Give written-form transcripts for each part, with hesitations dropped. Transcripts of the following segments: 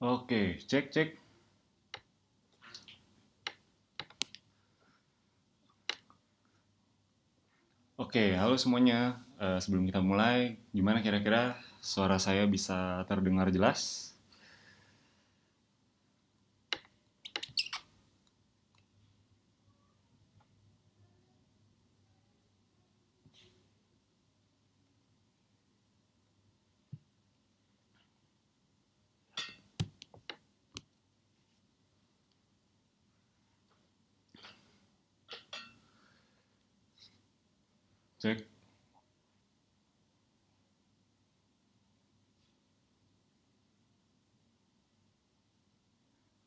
Oke, cek cek. Oke, halo semuanya. Sebelum kita mulai, gimana kira-kira suara saya bisa terdengar jelas? Cek.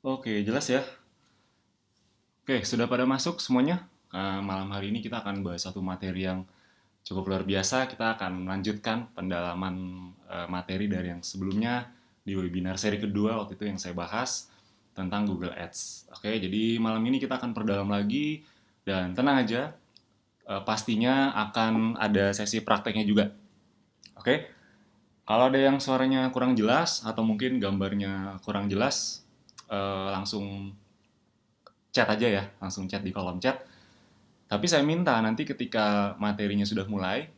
Oke, jelas ya. Oke, sudah pada masuk semuanya? Malam hari ini kita akan bahas satu materi yang cukup luar biasa. Kita akan melanjutkan pendalaman materi dari yang sebelumnya di webinar seri kedua waktu itu yang saya bahas tentang Google Ads. Oke, jadi malam ini kita akan perdalam lagi dan tenang aja, pastinya akan ada sesi prakteknya juga. Oke, kalau ada yang suaranya kurang jelas atau mungkin gambarnya kurang jelas, langsung chat aja ya, langsung chat di kolom chat. Tapi saya minta nanti ketika materinya sudah mulai,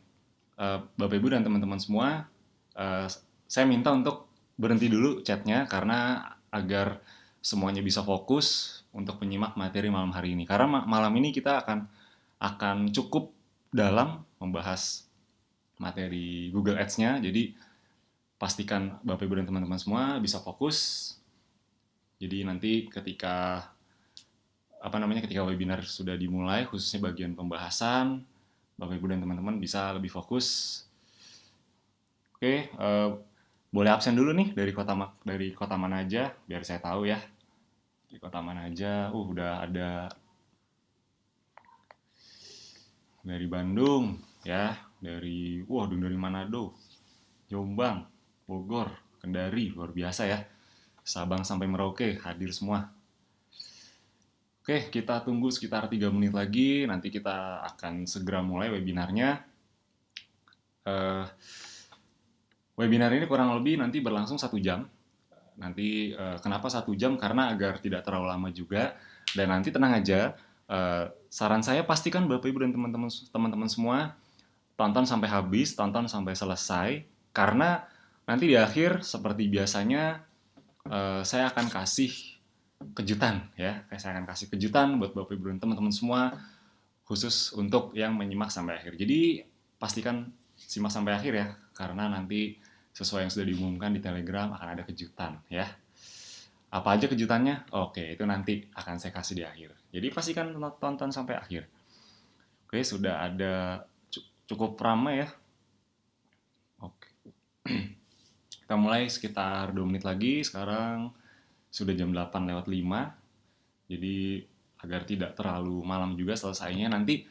Bapak Ibu dan teman-teman semua, eh, saya minta untuk berhenti dulu chatnya karena agar semuanya bisa fokus untuk menyimak materi malam hari ini. Karena malam ini kita akan cukup dalam membahas materi Google Ads-nya. Jadi pastikan Bapak Ibu dan teman-teman semua bisa fokus. Jadi nanti ketika webinar sudah dimulai, khususnya bagian pembahasan, Bapak Ibu dan teman-teman bisa lebih fokus. Oke, boleh absen dulu nih dari kota mana aja biar saya tahu ya. Di kota mana aja? Udah ada dari Bandung ya, dari Manado, Jombang, Bogor, Kendari, luar biasa ya. Sabang sampai Merauke hadir semua. Oke, kita tunggu sekitar 3 menit lagi, nanti kita akan segera mulai webinarnya. Eh, Webinar ini kurang lebih nanti berlangsung 1 jam. Nanti kenapa 1 jam? Karena agar tidak terlalu lama juga. Dan nanti tenang aja, saran saya pastikan Bapak Ibu dan teman-teman semua tonton sampai habis, tonton sampai selesai. Karena nanti di akhir seperti biasanya saya akan kasih kejutan ya. Saya akan kasih kejutan buat Bapak Ibu dan teman-teman semua khusus untuk yang menyimak sampai akhir. Jadi pastikan simak sampai akhir ya, karena nanti sesuai yang sudah diumumkan di Telegram akan ada kejutan ya. Apa aja kejutannya? Oke, itu nanti akan saya kasih di akhir. Jadi pastikan tonton sampai akhir. Oke, sudah ada cukup ramai ya. Oke, kita mulai sekitar 2 menit lagi. Sekarang sudah jam 8:05. Jadi agar tidak terlalu malam juga selesainya, nanti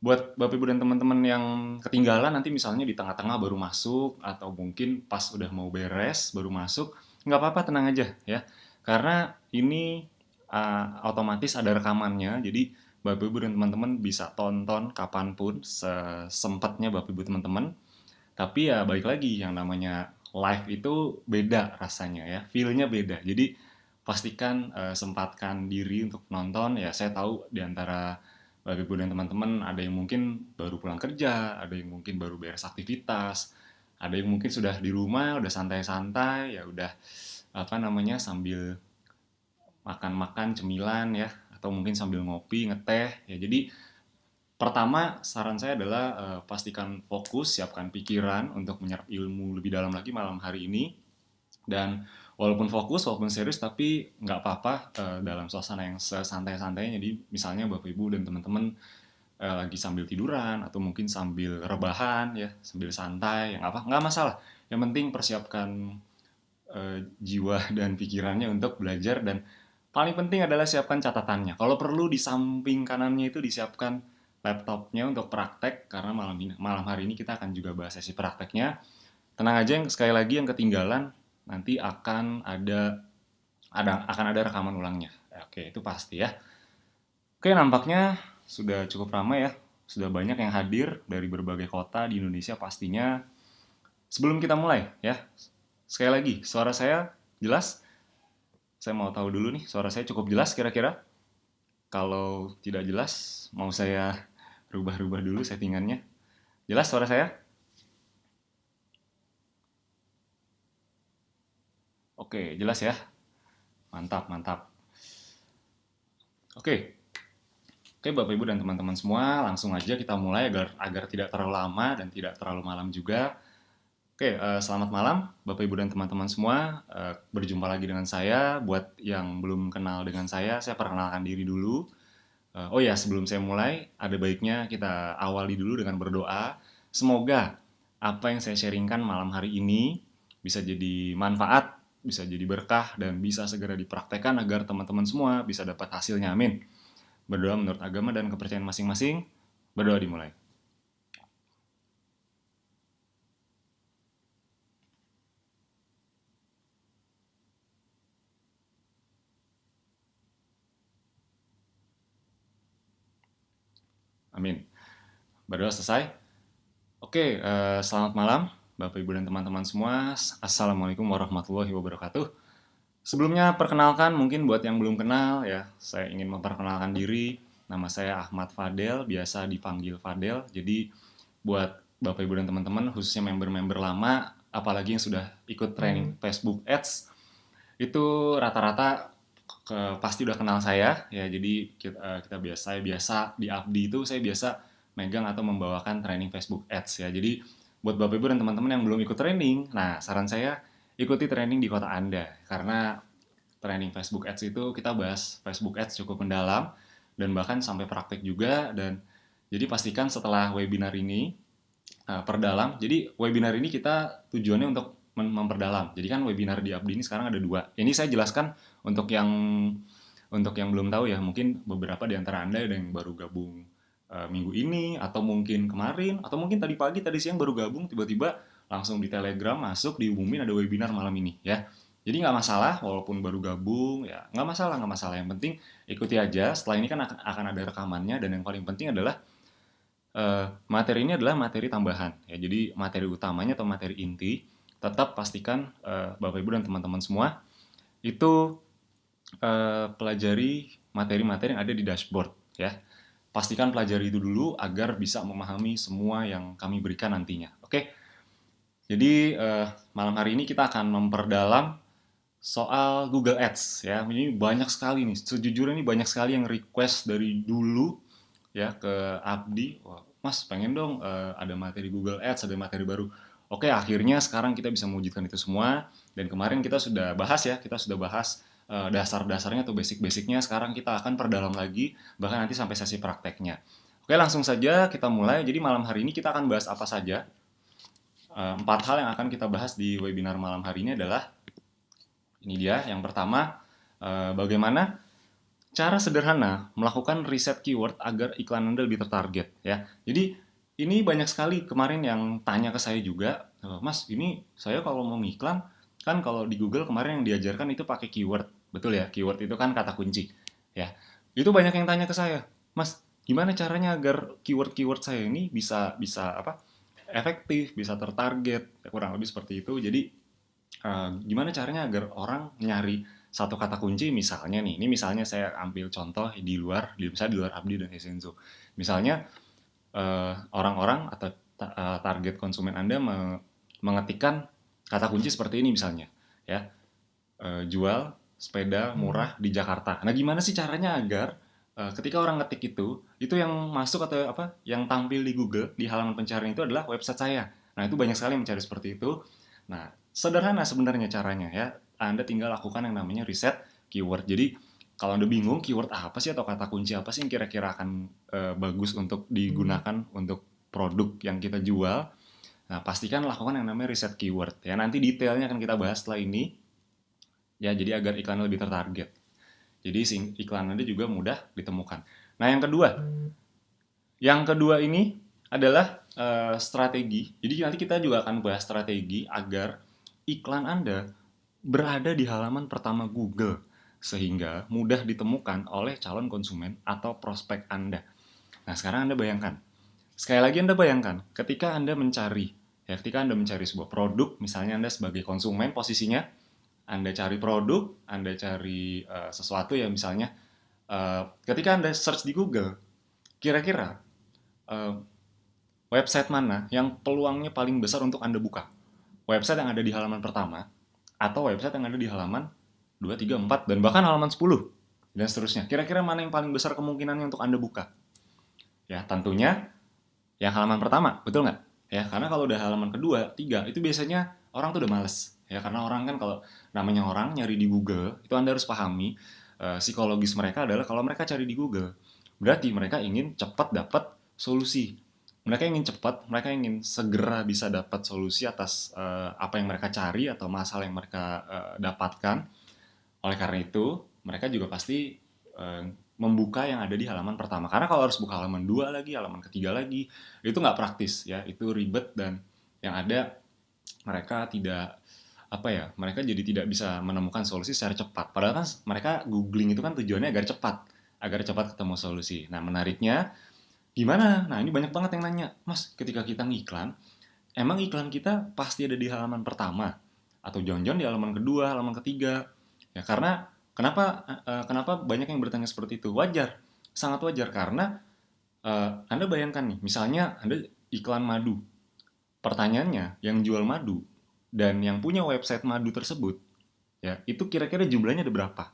buat Bapak Ibu dan teman-teman yang ketinggalan nanti misalnya di tengah-tengah baru masuk atau mungkin pas udah mau beres baru masuk, nggak apa-apa, tenang aja ya. Karena ini otomatis ada rekamannya, jadi Bapak Ibu dan teman-teman bisa tonton kapanpun sesempatnya Bapak Ibu teman-teman. Tapi ya balik lagi, yang namanya live itu beda rasanya ya, feel-nya beda. Jadi pastikan sempatkan diri untuk nonton ya. Saya tahu di antara Bapak Ibu dan teman-teman ada yang mungkin baru pulang kerja, ada yang mungkin baru beres aktivitas, ada yang mungkin sudah di rumah, udah santai-santai, ya udah sambil makan-makan cemilan ya, atau mungkin sambil ngopi, ngeteh ya. Jadi pertama, saran saya adalah pastikan fokus, siapkan pikiran untuk menyerap ilmu lebih dalam lagi malam hari ini. Dan walaupun fokus, walaupun serius, tapi nggak apa-apa dalam suasana yang sesantai-santainya. Jadi misalnya Bapak Ibu dan teman-teman lagi sambil tiduran atau mungkin sambil rebahan ya, sambil santai, yang apa nggak masalah. Yang penting persiapkan jiwa dan pikirannya untuk belajar, dan paling penting adalah siapkan catatannya. Kalau perlu di samping kanannya itu disiapkan laptopnya untuk praktek, karena malam hari ini kita akan juga bahas sesi prakteknya. Tenang aja, yang sekali lagi yang ketinggalan nanti akan ada rekaman ulangnya. Oke, itu pasti ya. Oke, nampaknya sudah cukup ramai ya. Sudah banyak yang hadir dari berbagai kota di Indonesia pastinya. Sebelum kita mulai ya, sekali lagi suara saya jelas? Saya mau tahu dulu nih, suara saya cukup jelas kira-kira? Kalau tidak jelas, mau saya rubah-rubah dulu settingannya. Jelas suara saya? Oke, jelas ya. Mantap, mantap. Oke, oke Bapak Ibu dan teman-teman semua, langsung aja kita mulai agar tidak terlalu lama dan tidak terlalu malam juga. Oke, selamat malam Bapak Ibu dan teman-teman semua. Berjumpa lagi dengan saya. Buat yang belum kenal dengan saya perkenalkan diri dulu. Oh ya, sebelum saya mulai, ada baiknya kita awali dulu dengan berdoa. Semoga apa yang saya sharingkan malam hari ini bisa jadi manfaat, bisa jadi berkah, dan bisa segera dipraktekkan agar teman-teman semua bisa dapat hasilnya. Amin. Berdoa menurut agama dan kepercayaan masing-masing. Berdoa dimulai. Amin. Berdoa selesai. Oke, selamat malam Bapak Ibu dan teman-teman semua. Assalamualaikum warahmatullahi wabarakatuh. Sebelumnya perkenalkan mungkin buat yang belum kenal ya, saya ingin memperkenalkan diri. Nama saya Ahmad Fadel, biasa dipanggil Fadel. Jadi buat Bapak Ibu dan teman-teman, khususnya member-member lama, apalagi yang sudah ikut training Facebook Ads, itu rata-rata pasti udah kenal saya ya. Jadi kita biasa, saya biasa di Abdi itu saya biasa megang atau membawakan training Facebook Ads ya. Jadi buat Bapak Ibu dan teman-teman yang belum ikut training, nah saran saya ikuti training di kota Anda karena training Facebook Ads itu kita bahas Facebook Ads cukup mendalam dan bahkan sampai praktek juga. Dan jadi pastikan setelah webinar ini perdalam. Jadi webinar ini kita tujuannya untuk memperdalam. Jadi kan webinar di Abdi ini sekarang ada 2. Ini saya jelaskan untuk yang belum tahu ya, mungkin beberapa di antara Anda ada yang baru gabung minggu ini, atau mungkin kemarin, atau mungkin tadi pagi, tadi siang baru gabung, tiba-tiba langsung di Telegram masuk, diumumin ada webinar malam ini ya. Jadi nggak masalah, walaupun baru gabung, ya nggak masalah, nggak masalah. Yang penting ikuti aja, setelah ini kan akan ada rekamannya, dan yang paling penting adalah materi ini adalah materi tambahan ya. Jadi materi utamanya atau materi inti tetap pastikan Bapak Ibu dan teman-teman semua itu pelajari materi-materi yang ada di dashboard ya. Pastikan pelajari itu dulu agar bisa memahami semua yang kami berikan nantinya. Oke. Jadi malam hari ini kita akan memperdalam soal Google Ads ya. Ini banyak sekali nih. Sejujurnya ini banyak sekali yang request dari dulu ya ke Abdi. Wah, Mas pengen dong ada materi Google Ads, ada materi baru. Oke, akhirnya sekarang kita bisa mewujudkan itu semua. Dan kemarin kita sudah bahas ya, kita sudah bahas dasar-dasarnya atau basic-basicnya. Sekarang kita akan perdalam lagi, bahkan nanti sampai sesi prakteknya. Oke, langsung saja kita mulai. Jadi malam hari ini kita akan bahas apa saja. 4 hal yang akan kita bahas di webinar malam hari ini adalah, ini dia, yang pertama, bagaimana cara sederhana melakukan riset keyword agar iklan Anda lebih tertarget ya. Jadi ini banyak sekali kemarin yang tanya ke saya juga, Mas, ini saya kalau mau ngiklan, kan kalau di Google kemarin yang diajarkan itu pakai keyword, betul ya? Keyword itu kan kata kunci ya. Itu banyak yang tanya ke saya, Mas, gimana caranya agar keyword-keyword saya ini bisa bisa apa? Efektif, bisa tertarget, ya, kurang lebih seperti itu. Jadi gimana caranya agar orang nyari satu kata kunci, misalnya nih, ini misalnya saya ambil contoh di luar, misalnya di luar Abdi dan Esenzo. Misalnya orang-orang atau target konsumen Anda mengetikkan kata kunci seperti ini misalnya, ya, jual sepeda murah di Jakarta. Nah, gimana sih caranya agar ketika orang ngetik itu yang masuk atau apa, yang tampil di Google di halaman pencarian itu adalah website saya. Nah, itu banyak sekali yang mencari seperti itu. Nah, sederhana sebenarnya caranya ya. Anda tinggal lakukan yang namanya riset keyword. Jadi kalau Anda bingung keyword apa sih atau kata kunci apa sih yang kira-kira akan bagus untuk digunakan untuk produk yang kita jual, nah pastikan lakukan yang namanya riset keyword ya. Nanti detailnya akan kita bahas setelah ini ya. Jadi agar iklan lebih tertarget. Jadi iklan Anda juga mudah ditemukan. Nah, yang kedua ini adalah strategi. Jadi nanti kita juga akan bahas strategi agar iklan Anda berada di halaman pertama Google sehingga mudah ditemukan oleh calon konsumen atau prospek Anda. Nah, sekarang Anda bayangkan. Sekali lagi Anda bayangkan, ketika Anda mencari sebuah produk, misalnya Anda sebagai konsumen posisinya, Anda cari produk, Anda cari sesuatu ya misalnya, ketika Anda search di Google, kira-kira eh, website mana yang peluangnya paling besar untuk Anda buka? Website yang ada di halaman pertama, atau website yang ada di halaman 2, 3, 4, dan bahkan halaman 10, dan seterusnya. Kira-kira mana yang paling besar kemungkinannya untuk Anda buka? Ya, tentunya yang halaman pertama, betul nggak? Ya, karena kalau udah halaman kedua, tiga, itu biasanya orang tuh udah males. Ya, karena orang kan kalau namanya orang nyari di Google, itu Anda harus pahami psikologis mereka adalah kalau mereka cari di Google, berarti mereka ingin cepat dapat solusi. Mereka ingin cepat, mereka ingin segera bisa dapat solusi atas apa yang mereka cari atau masalah yang mereka dapatkan. Oleh karena itu, mereka juga pasti eh, membuka yang ada di halaman pertama. Karena kalau harus buka halaman 2 lagi, halaman ketiga lagi, itu nggak praktis ya, itu ribet dan yang ada mereka tidak apa ya, mereka jadi tidak bisa menemukan solusi secara cepat. Padahal kan mereka googling itu kan tujuannya agar cepat ketemu solusi. Nah, menariknya gimana? Nah, ini banyak banget yang nanya, Mas, ketika kita ngiklan, emang iklan kita pasti ada di halaman pertama atau jangan-jangan di halaman kedua, halaman ketiga? Ya karena kenapa banyak yang bertanya seperti itu? Wajar, sangat wajar karena Anda bayangkan nih, misalnya Anda iklan madu. Pertanyaannya, yang jual madu dan yang punya website madu tersebut, ya itu kira-kira jumlahnya ada berapa?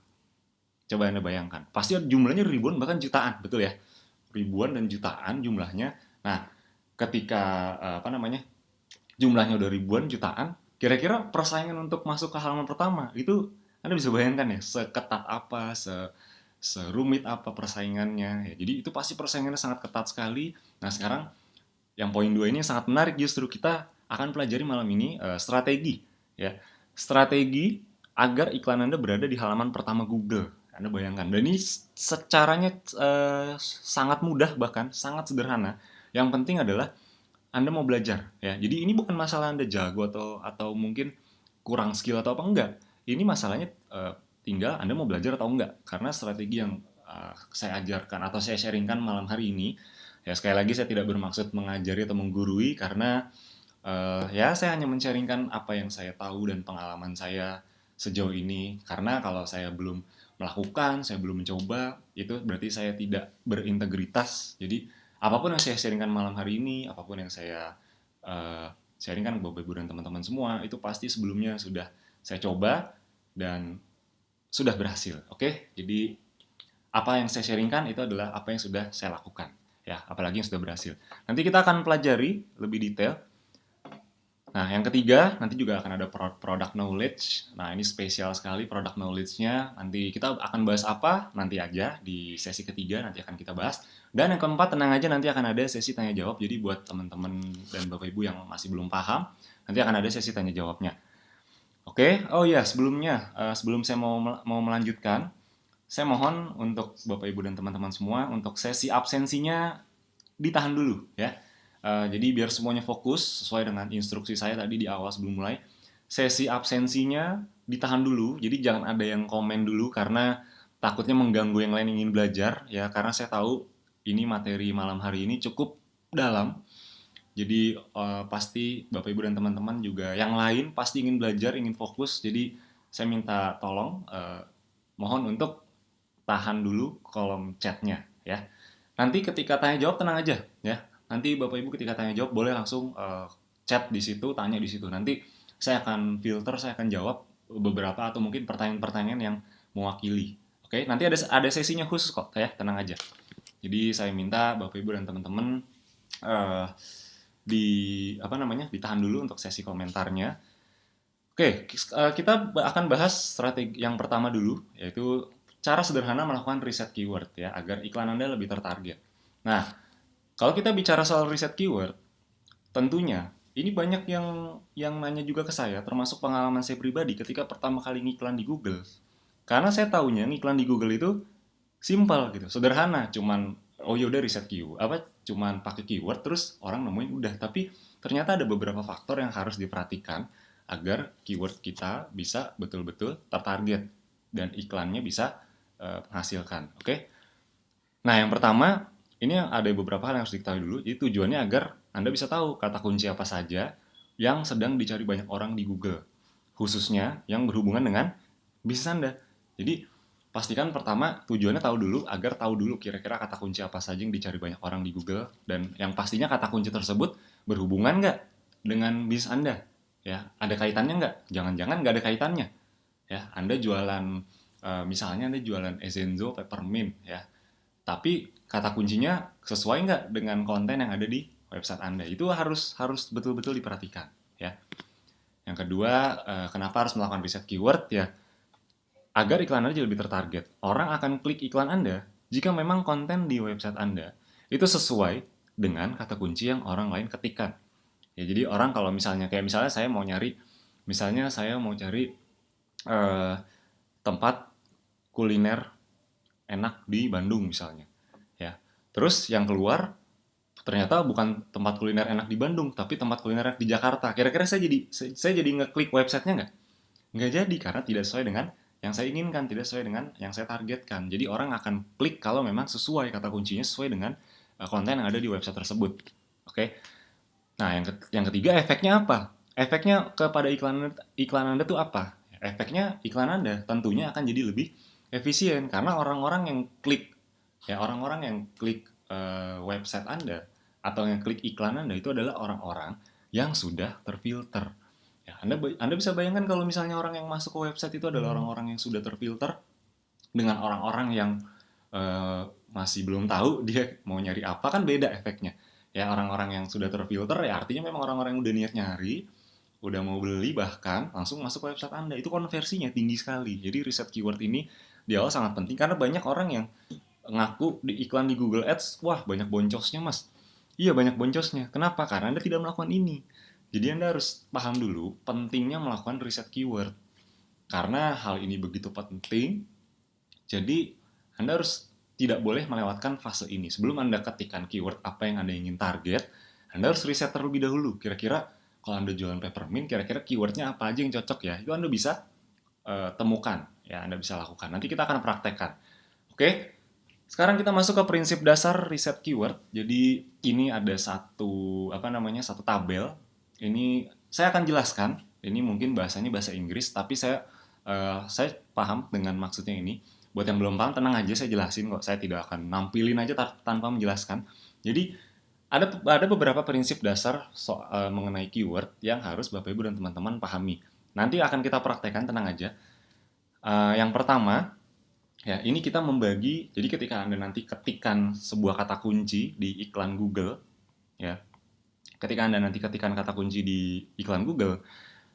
Coba Anda bayangkan. Pasti jumlahnya ribuan bahkan jutaan, betul ya? Ribuan dan jutaan jumlahnya. Nah, ketika apa namanya? Jumlahnya udah ribuan jutaan, kira-kira persaingan untuk masuk ke halaman pertama itu Anda bisa bayangkan ya, seketat apa, serumit apa persaingannya. Ya, jadi itu pasti persaingannya sangat ketat sekali. Nah, sekarang yang poin 2 ini sangat menarik, justru kita akan pelajari malam ini strategi ya. Strategi agar iklan Anda berada di halaman pertama Google. Anda bayangkan. Dan ini secaranya sangat mudah, bahkan sangat sederhana. Yang penting adalah Anda mau belajar ya. Jadi ini bukan masalah Anda jago atau mungkin kurang skill atau apa, enggak. Ini masalahnya tinggal Anda mau belajar atau enggak. Karena strategi yang saya ajarkan atau saya sharingkan malam hari ini, ya sekali lagi saya tidak bermaksud mengajari atau menggurui karena ya saya hanya men-sharingkan apa yang saya tahu dan pengalaman saya sejauh ini. Karena kalau saya belum melakukan, saya belum mencoba, itu berarti saya tidak berintegritas. Jadi apapun yang saya sharingkan malam hari ini, apapun yang saya sharingkan ke Bapak Ibu dan teman-teman semua, itu pasti sebelumnya sudah saya coba dan sudah berhasil. Oke, jadi apa yang saya sharingkan itu adalah apa yang sudah saya lakukan. Ya, apalagi yang sudah berhasil. Nanti kita akan pelajari lebih detail. Nah, yang ketiga, nanti juga akan ada product knowledge. Nah, ini spesial sekali product knowledge-nya. Nanti kita akan bahas apa? Nanti aja di sesi ketiga nanti akan kita bahas. Dan yang keempat, tenang aja nanti akan ada sesi tanya jawab. Jadi buat teman-teman dan Bapak Ibu yang masih belum paham, nanti akan ada sesi tanya jawabnya. Oke, oh ya sebelumnya, sebelum saya mau melanjutkan, saya mohon untuk Bapak Ibu dan teman-teman semua untuk sesi absensinya ditahan dulu ya. Jadi biar semuanya fokus sesuai dengan instruksi saya tadi di awal sebelum mulai. Sesi absensinya ditahan dulu. Jadi jangan ada yang komen dulu karena takutnya mengganggu yang lain yang ingin belajar ya. Karena saya tahu ini materi malam hari ini cukup dalam. Jadi pasti Bapak Ibu dan teman-teman juga yang lain pasti ingin belajar, ingin fokus. Jadi saya minta tolong mohon untuk tahan dulu kolom chatnya ya. Nanti ketika tanya jawab tenang aja ya. Nanti Bapak Ibu ketika tanya jawab boleh langsung chat di situ, tanya di situ. Nanti saya akan filter, saya akan jawab beberapa atau mungkin pertanyaan-pertanyaan yang mewakili. Oke, nanti ada sesinya khusus kok ya, tenang aja. Jadi saya minta Bapak Ibu dan teman-teman eh, di apa namanya ditahan dulu untuk sesi komentarnya. Oke, kita akan bahas strategi yang pertama dulu, yaitu cara sederhana melakukan riset keyword ya, agar iklan Anda lebih tertarget. Nah, kalau kita bicara soal riset keyword, tentunya ini banyak yang nanya juga ke saya, termasuk pengalaman saya pribadi ketika pertama kali ngiklan di Google. Karena saya tahunya ngiklan di Google itu simpel gitu, sederhana, cuman oh yaudah riset keyword, apa cuman pakai keyword terus orang nemuin udah. Tapi ternyata ada beberapa faktor yang harus diperhatikan agar keyword kita bisa betul-betul tertarget dan iklannya bisa menghasilkan. Oke. Nah, yang pertama, ini ada beberapa hal yang harus diketahui dulu. Jadi tujuannya agar Anda bisa tahu kata kunci apa saja yang sedang dicari banyak orang di Google. khususnya yang berhubungan dengan bisnis Anda. Jadi pastikan pertama tujuannya agar tahu dulu kira-kira kata kunci apa saja yang dicari banyak orang di Google, dan yang pastinya kata kunci tersebut berhubungan nggak dengan bisnis Anda. Ya, ada kaitannya nggak? Jangan-jangan nggak ada kaitannya. Ya, Anda jualan misalnya Anda jualan Ezenzo peppermint ya, tapi kata kuncinya sesuai nggak dengan konten yang ada di website Anda. Itu harus harus betul-betul diperhatikan ya. Yang kedua, kenapa harus melakukan riset keyword ya? Agar iklan Anda jadi lebih tertarget. Orang akan klik iklan Anda jika memang konten di website Anda itu sesuai dengan kata kunci yang orang lain ketikkan. Ya, jadi orang kalau misalnya saya mau cari eh, tempat kuliner enak di Bandung misalnya. Ya. Terus yang keluar ternyata bukan tempat kuliner enak di Bandung, tapi tempat kuliner enak di Jakarta. Kira-kira saya jadi ngeklik websitenya nggak? Nggak jadi, karena tidak sesuai dengan yang saya inginkan, tidak sesuai dengan yang saya targetkan. Jadi orang akan klik kalau memang sesuai kata kuncinya, sesuai dengan konten yang ada di website tersebut. Oke. Nah, yang ketiga, efeknya apa? Efeknya kepada iklan Anda tuh apa? Efeknya iklan Anda tentunya akan jadi lebih efisien karena orang-orang yang klik website Anda atau yang klik iklan Anda itu adalah orang-orang yang sudah terfilter. Ya, Anda bisa bayangkan kalau misalnya orang yang masuk ke website itu adalah orang-orang yang sudah terfilter dengan orang-orang yang masih belum tahu dia mau nyari apa, kan beda efeknya. Ya, orang-orang yang sudah terfilter ya artinya memang orang-orang yang udah niat nyari, udah mau beli, bahkan langsung masuk ke website Anda. Itu konversinya tinggi sekali. Jadi riset keyword ini di awal sangat penting karena banyak orang yang ngaku di iklan di Google Ads, wah banyak boncosnya mas. Iya banyak boncosnya. Kenapa? Karena Anda tidak melakukan ini. Jadi Anda harus paham dulu pentingnya melakukan riset keyword. Karena hal ini begitu penting, jadi Anda harus tidak boleh melewatkan fase ini. Sebelum Anda ketikkan keyword apa yang Anda ingin target, Anda harus riset terlebih dahulu. Kira-kira kalau Anda jualan peppermint, kira-kira keywordnya apa aja yang cocok ya? Itu Anda bisa temukan, ya Anda bisa lakukan. Nanti kita akan praktekkan. Oke, sekarang kita masuk ke prinsip dasar riset keyword. Jadi ini ada satu tabel. Ini saya akan jelaskan. Ini mungkin bahasanya bahasa Inggris, tapi saya paham dengan maksudnya ini. Buat yang belum paham, tenang aja, saya jelasin kok. Saya tidak akan nampilin aja tanpa menjelaskan. Jadi ada beberapa prinsip dasar mengenai keyword yang harus Bapak Ibu dan teman-teman pahami. Nanti akan kita praktekkan, tenang aja. Yang pertama, ya, ini kita membagi. Jadi ketika Anda nanti ketikkan sebuah kata kunci di iklan Google, ya. Ketika Anda nanti ketikkan kata kunci di iklan Google,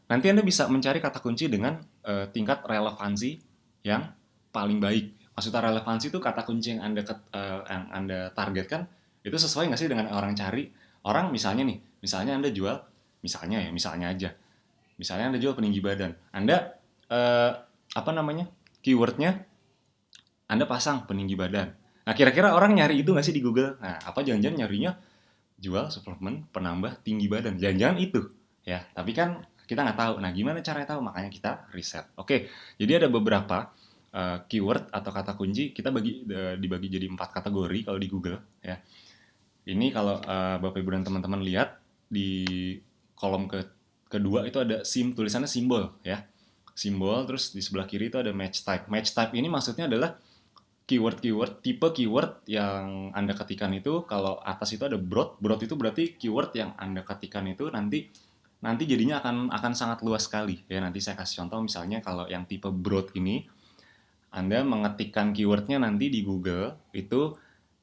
nanti Anda bisa mencari kata kunci dengan tingkat relevansi yang paling baik. Maksudnya relevansi itu kata kunci yang Anda targetkan itu sesuai nggak sih dengan orang cari. Orang misalnya Anda jual, misalnya aja, misalnya Anda jual peninggi badan. Anda eh, keywordnya Anda pasang peninggi badan. Nah, kira-kira orang nyari itu nggak sih di Google? Nah, apa jangan-jangan nyarinya jual suplemen penambah tinggi badan? Jangan-jangan itu, ya. Tapi kan kita nggak tahu. Nah, gimana caranya tahu? Makanya kita riset. Oke, jadi ada beberapa keyword atau kata kunci kita dibagi jadi 4 kategori kalau di Google, ya. Ini kalau Bapak Ibu dan teman-teman lihat di kolom kedua itu ada tulisannya simbol, ya. Simbol, terus di sebelah kiri itu ada match type. Match type ini maksudnya adalah tipe keyword yang Anda ketikkan itu. Kalau atas itu ada broad itu berarti keyword yang Anda ketikkan itu nanti jadinya akan sangat luas sekali. Ya, nanti saya kasih contoh, misalnya kalau yang tipe broad ini, Anda mengetikkan keywordnya nanti di Google itu,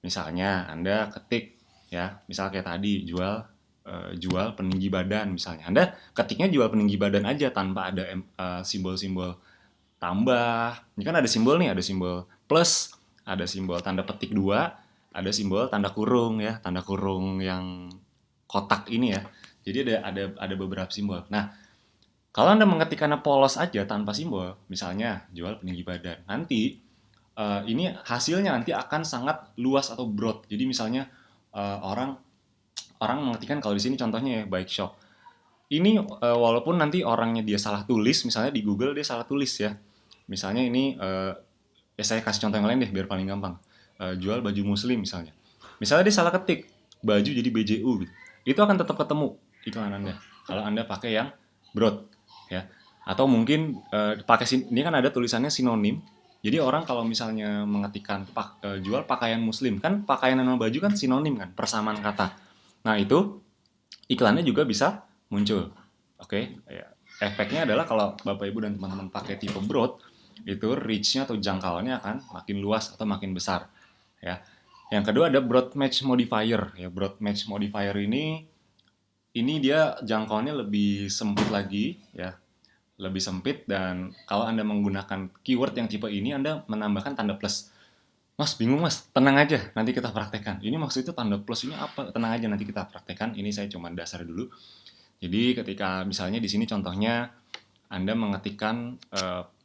misalnya Anda ketik, ya, misal kayak tadi jual peninggi badan misalnya. Anda ketiknya jual peninggi badan aja tanpa ada simbol-simbol tambah. Ini kan ada simbol nih, ada simbol plus, ada simbol tanda petik 2, ada simbol tanda kurung ya, tanda kurung yang kotak ini ya. Jadi ada beberapa simbol. Nah, kalau Anda mengetikkannya polos aja tanpa simbol, misalnya jual peninggi badan, nanti ini hasilnya nanti akan sangat luas atau broad. Jadi misalnya orang mengetikkan, kalau di sini contohnya ya bike shop. Ini walaupun nanti orangnya dia salah tulis, misalnya di Google dia salah tulis ya. Misalnya ini ya saya kasih contoh yang lain deh biar paling gampang. Jual baju muslim misalnya. Misalnya dia salah ketik baju jadi BJU gitu. Itu akan tetap ketemu iklan Anda kalau Anda pakai yang broad, ya. Atau mungkin ini kan ada tulisannya sinonim. Jadi orang kalau misalnya mengetikkan jual pakaian muslim, kan pakaian sama baju kan sinonim kan, persamaan kata. Nah, itu iklannya juga bisa muncul. Oke, ya. Efeknya adalah kalau Bapak Ibu dan teman-teman pakai tipe broad, itu reach-nya atau jangkauannya akan makin luas atau makin besar, ya. Yang kedua ada broad match modifier, ya. Broad match modifier ini dia jangkauannya lebih sempit lagi, ya, lebih sempit. Dan kalau Anda menggunakan keyword yang tipe ini, Anda menambahkan tanda plus. Mas, bingung mas, tenang aja, nanti kita praktekkan. Ini maksudnya tanda plus ini apa? Tenang aja, nanti kita praktekkan. Ini saya cuma dasar dulu. Jadi ketika misalnya di sini contohnya Anda mengetikkan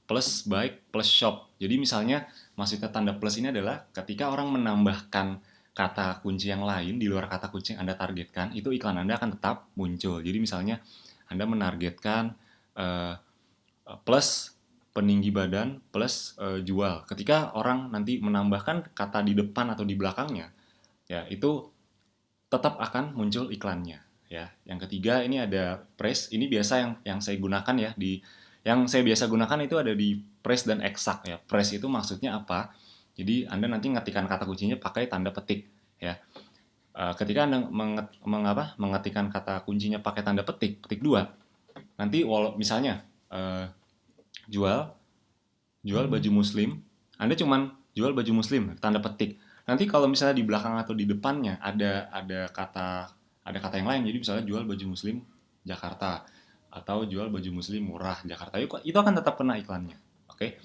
plus baik plus shop. Jadi misalnya maksudnya tanda plus ini adalah ketika orang menambahkan kata kunci yang lain di luar kata kunci yang Anda targetkan, itu iklan Anda akan tetap muncul. Jadi misalnya Anda menargetkan eh, plus peninggi badan plus jual. Ketika orang nanti menambahkan kata di depan atau di belakangnya, ya itu tetap akan muncul iklannya, ya. Yang ketiga ini ada price. Ini biasa yang saya gunakan ya, yang saya biasa gunakan itu ada di price dan exact, ya. Price itu maksudnya apa? Jadi Anda nanti ngetikkan kata kuncinya pakai tanda petik, ya. Ketika Anda mengetikkan kata kuncinya pakai tanda petik, petik dua, nanti misalnya jual jual baju muslim, Anda cuman jual baju muslim tanda petik. Nanti kalau misalnya di belakang atau di depannya ada kata yang lain, jadi misalnya jual baju muslim Jakarta atau jual baju muslim murah Jakarta, itu akan tetap kena iklannya. Oke.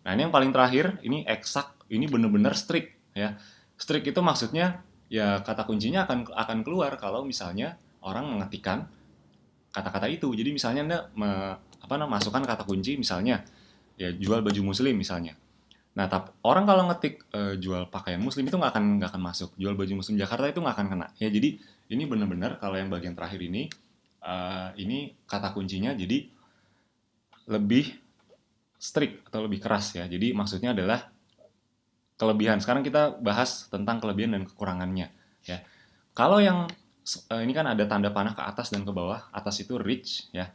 Nah, ini yang paling terakhir, ini exact, ini benar-benar strict, ya. Strict itu maksudnya ya kata kuncinya akan keluar kalau misalnya orang mengetikkan kata-kata itu. Jadi misalnya masukkan kata kunci misalnya ya jual baju muslim misalnya. Nah, orang kalau ngetik jual pakaian muslim itu nggak akan masuk. Jual baju muslim Jakarta itu nggak akan kena. Ya, jadi ini benar-benar kalau yang bagian terakhir ini kata kuncinya jadi lebih strict atau lebih keras, ya. Jadi maksudnya adalah kelebihan. Sekarang kita bahas tentang kelebihan dan kekurangannya, ya. Kalau yang ini kan ada tanda panah ke atas dan ke bawah. Atas itu reach, ya.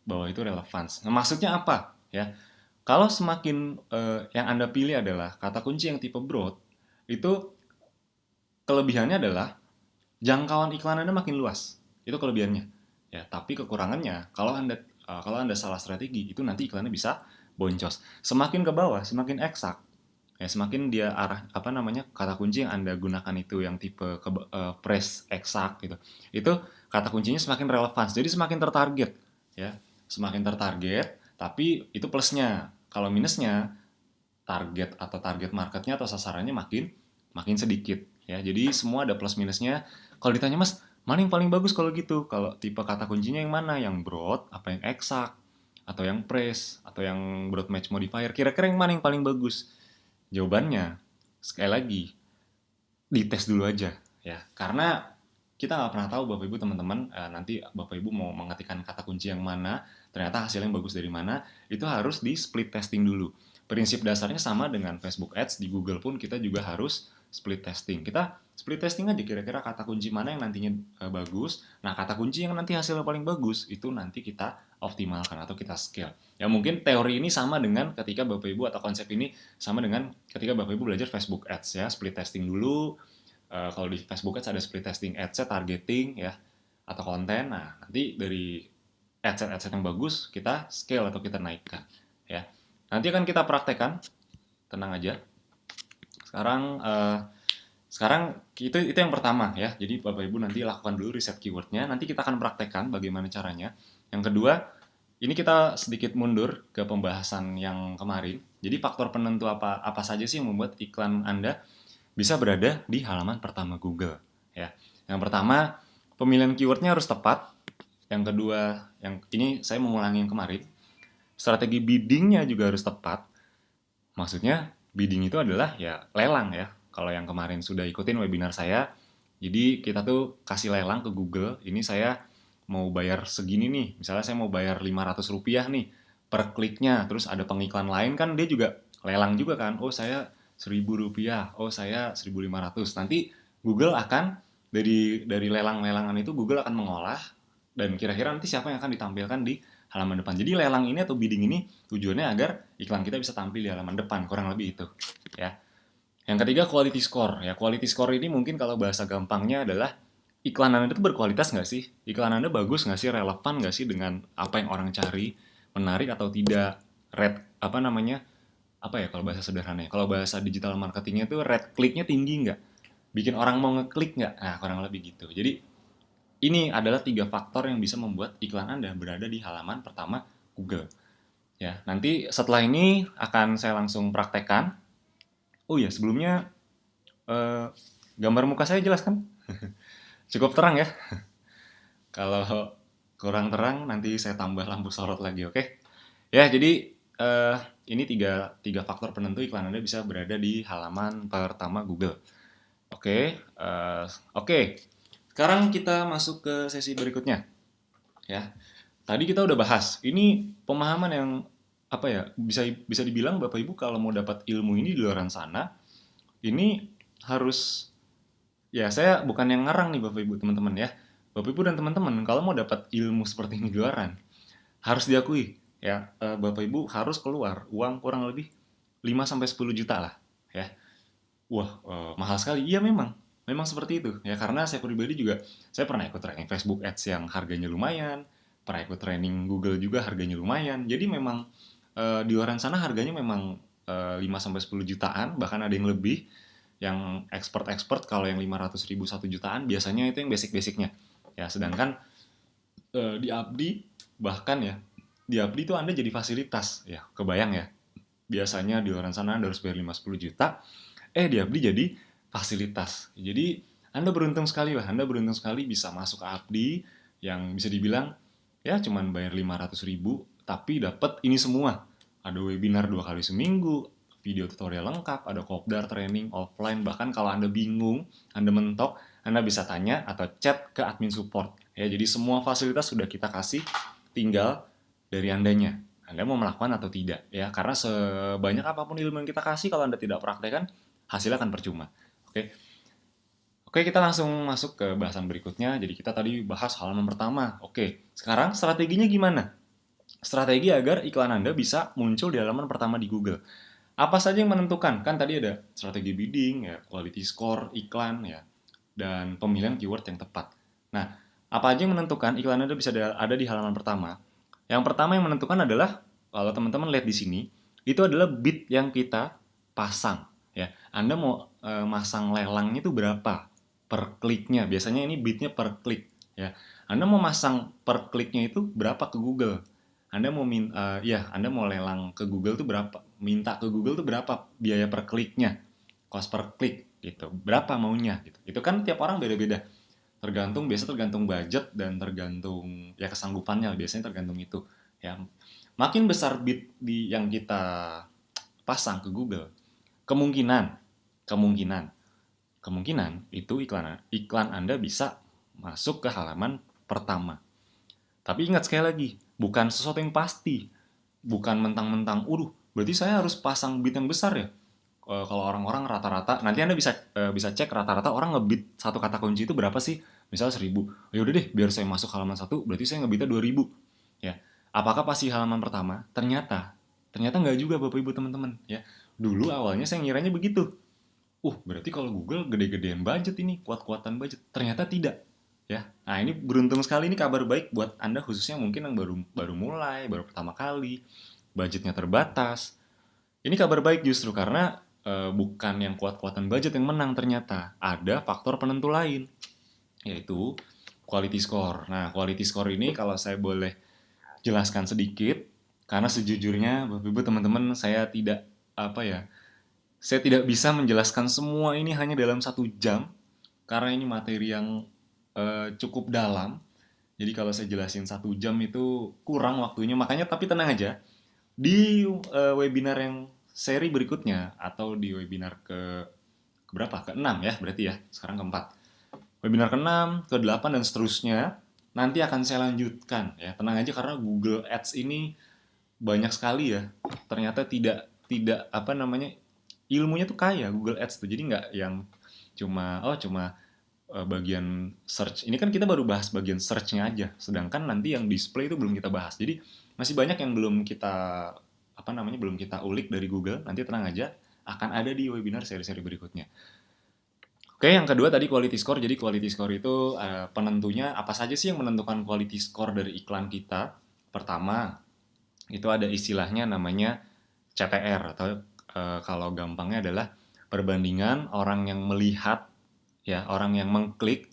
Bawah itu relevance. Nah, maksudnya apa, ya? Kalau semakin yang Anda pilih adalah kata kunci yang tipe broad, itu kelebihannya adalah jangkauan iklan Anda makin luas. Itu kelebihannya. Ya, tapi kekurangannya kalau Anda salah strategi, itu nanti iklannya bisa boncos. Semakin ke bawah, semakin eksak. Ya, semakin dia arah kata kunci yang Anda gunakan itu yang tipe press eksak gitu. Itu kata kuncinya semakin relevan. Jadi semakin tertarget, ya. Semakin tertarget, tapi itu plusnya. Kalau minusnya, target marketnya atau sasarannya makin makin sedikit, ya. Jadi semua ada plus minusnya. Kalau ditanya mas, mana yang paling bagus kalau gitu? Kalau tipe kata kuncinya yang mana? Yang broad, apa yang exact, atau yang press, atau yang broad match modifier? Kira-kira yang mana yang paling bagus? Jawabannya sekali lagi dites dulu aja, ya. Karena kita nggak pernah tahu Bapak Ibu teman-teman, nanti Bapak Ibu mau mengetikkan kata kunci yang mana, ternyata hasilnya yang bagus dari mana, itu harus di split testing dulu. Prinsip dasarnya sama dengan Facebook Ads, di Google pun kita juga harus split testing. Kita split testing aja kira-kira kata kunci mana yang nantinya bagus. Nah, kata kunci yang nanti hasilnya paling bagus itu nanti kita optimalkan atau kita scale. Ya, mungkin teori ini sama dengan ketika Bapak Ibu atau konsep ini sama dengan ketika Bapak Ibu belajar Facebook Ads, ya. Split testing dulu. Kalau di Facebook Ads ada split testing ads, targeting, ya, atau konten. Nah, nanti dari ads yang bagus kita scale atau kita naikkan, ya. Nanti akan kita praktekkan, tenang aja. Sekarang itu yang pertama, ya. Jadi Bapak Ibu nanti lakukan dulu riset keywordnya. Nanti kita akan praktekkan bagaimana caranya. Yang kedua, ini kita sedikit mundur ke pembahasan yang kemarin. Jadi faktor penentu apa saja sih yang membuat iklan Anda bisa berada di halaman pertama Google, ya. Yang pertama, pemilihan keywordnya harus tepat. Yang kedua, yang ini saya mengulangi yang kemarin, strategi biddingnya juga harus tepat. Maksudnya bidding itu adalah ya lelang, ya. Kalau yang kemarin sudah ikutin webinar saya, jadi kita tuh kasih lelang ke Google. Ini saya mau bayar segini nih, misalnya saya mau bayar Rp500 nih per kliknya. Terus ada pengiklan lain kan dia juga lelang juga kan. Oh, saya Rp1.000, oh saya 1.500. Nanti Google akan dari lelang-lelangan itu Google akan mengolah dan kira-kira nanti siapa yang akan ditampilkan di halaman depan. Jadi lelang ini atau bidding ini tujuannya agar iklan kita bisa tampil di halaman depan, kurang lebih itu ya. Yang ketiga, quality score. Ya, quality score ini mungkin kalau bahasa gampangnya adalah iklan Anda itu berkualitas nggak sih? Iklan Anda bagus nggak sih? Relevan nggak sih dengan apa yang orang cari? Menarik atau tidak? Red, apa namanya? Apa ya kalau bahasa sederhananya? Kalau bahasa digital marketingnya itu red click-nya tinggi nggak? Bikin orang mau ngeklik nggak? Nah, kurang lebih gitu. Jadi, ini adalah 3 faktor yang bisa membuat iklan Anda berada di halaman pertama Google. Ya, nanti setelah ini akan saya langsung praktekkan. Oh iya, sebelumnya eh, gambar muka saya jelas kan? Cukup terang ya. Kalau kurang terang nanti saya tambah lampu sorot lagi, oke? Ya, jadi ini tiga faktor penentu iklan Anda bisa berada di halaman pertama Google. Oke, oke. Sekarang kita masuk ke sesi berikutnya, ya. Tadi kita udah bahas. Ini pemahaman yang apa ya? Bisa dibilang Bapak Ibu kalau mau dapat ilmu ini di luar sana, ini harus. Ya, saya bukan yang ngarang nih Bapak Ibu teman-teman ya. Bapak Ibu dan teman-teman, kalau mau dapat ilmu seperti ini di luaran, harus diakui ya, Bapak Ibu harus keluar uang kurang lebih 5 sampai 10 juta lah ya. Wah, mahal sekali. Iya memang. Memang seperti itu ya, karena saya pribadi juga saya pernah ikut training Facebook Ads yang harganya lumayan, pernah ikut training Google juga harganya lumayan. Jadi memang di luaran sana harganya memang 5 sampai 10 jutaan, bahkan ada yang lebih. Yang expert kalau yang 500.000 1 jutaan biasanya itu yang basic-basicnya ya. Sedangkan di Abdi bahkan ya, di Abdi itu Anda jadi fasilitas ya, kebayang ya, biasanya di luar sana Anda harus bayar 5-10 juta, di Abdi jadi fasilitas. Jadi Anda beruntung sekali lah, Anda beruntung sekali bisa masuk ke Abdi yang bisa dibilang ya cuman bayar 500.000 tapi dapat ini semua. Ada webinar 2 kali seminggu, video tutorial lengkap, ada kopdar training offline, bahkan kalau Anda bingung, Anda mentok, Anda bisa tanya atau chat ke admin support. Ya, jadi semua fasilitas sudah kita kasih, tinggal dari Andanya. Anda mau melakukan atau tidak ya, karena sebanyak apapun ilmu yang kita kasih kalau Anda tidak praktekkan, hasilnya akan percuma. Oke. Oke, kita langsung masuk ke bahasan berikutnya. Jadi kita tadi bahas halaman pertama. Oke, sekarang strateginya gimana? Strategi agar iklan Anda bisa muncul di halaman pertama di Google. Apa saja yang menentukan? Kan tadi ada strategi bidding, ya, quality score, iklan, ya, dan pemilihan keyword yang tepat. Nah, apa aja yang menentukan iklan Anda bisa ada di halaman pertama? Yang pertama yang menentukan adalah, kalau teman-teman lihat di sini, itu adalah bid yang kita pasang. Ya, Anda mau masang lelangnya itu berapa per kliknya? Biasanya ini bidnya per klik. Ya, Anda mau masang per kliknya itu berapa ke Google? Anda mau lelang ke Google tuh berapa? Minta ke Google tuh berapa biaya per kliknya? Cost per klik gitu. Berapa maunya gitu. Itu kan tiap orang beda-beda. Tergantung budget dan tergantung ya kesanggupannya, biasanya tergantung itu. Ya. Makin besar bid yang kita pasang ke Google, kemungkinan kemungkinan kemungkinan itu iklan Anda bisa masuk ke halaman pertama. Tapi ingat sekali lagi, bukan sesuatu yang pasti. Bukan mentang-mentang, berarti saya harus pasang bid yang besar ya. Kalau orang-orang rata-rata, nanti Anda bisa cek rata-rata orang ngebid satu kata kunci itu berapa sih? Misal 1.000. Ya udah deh, biar saya masuk halaman 1, berarti saya ngebidnya 2.000. Ya. Apakah pasti halaman pertama? Ternyata nggak juga Bapak Ibu teman-teman ya. Dulu awalnya saya ngiranya begitu. Berarti kalau Google gede-gedean budget ini, kuat-kuatan budget. Ternyata tidak. Ya. Nah, ini beruntung sekali, ini kabar baik buat Anda khususnya mungkin yang baru mulai, baru pertama kali, budgetnya terbatas. Ini kabar baik justru karena bukan yang kuat-kuatan budget yang menang ternyata. Ada faktor penentu lain, yaitu quality score. Nah, quality score ini kalau saya boleh jelaskan sedikit, karena sejujurnya Bapak Ibu teman-teman, saya tidak bisa menjelaskan semua ini hanya dalam 1 jam, karena ini materi yang cukup dalam. Jadi kalau saya jelasin 1 jam itu kurang waktunya. Makanya tapi tenang aja, di webinar yang seri berikutnya atau di webinar ke berapa? Ke-6 ya berarti ya. Sekarang keempat. Webinar ke-6, ke-8 dan seterusnya nanti akan saya lanjutkan ya. Tenang aja karena Google Ads ini banyak sekali ya. Ternyata tidak tidak ilmunya tuh kaya Google Ads tuh. Jadi nggak yang cuma bagian search. Ini kan kita baru bahas bagian search-nya aja, sedangkan nanti yang display itu belum kita bahas. Jadi masih banyak yang belum kita belum kita ulik dari Google. Nanti tenang aja, akan ada di webinar seri-seri berikutnya. Oke, yang kedua tadi quality score. Jadi quality score itu penentunya apa saja sih yang menentukan quality score dari iklan kita? Pertama, itu ada istilahnya namanya CTR atau kalau gampangnya adalah perbandingan orang yang melihat ya, orang yang mengklik,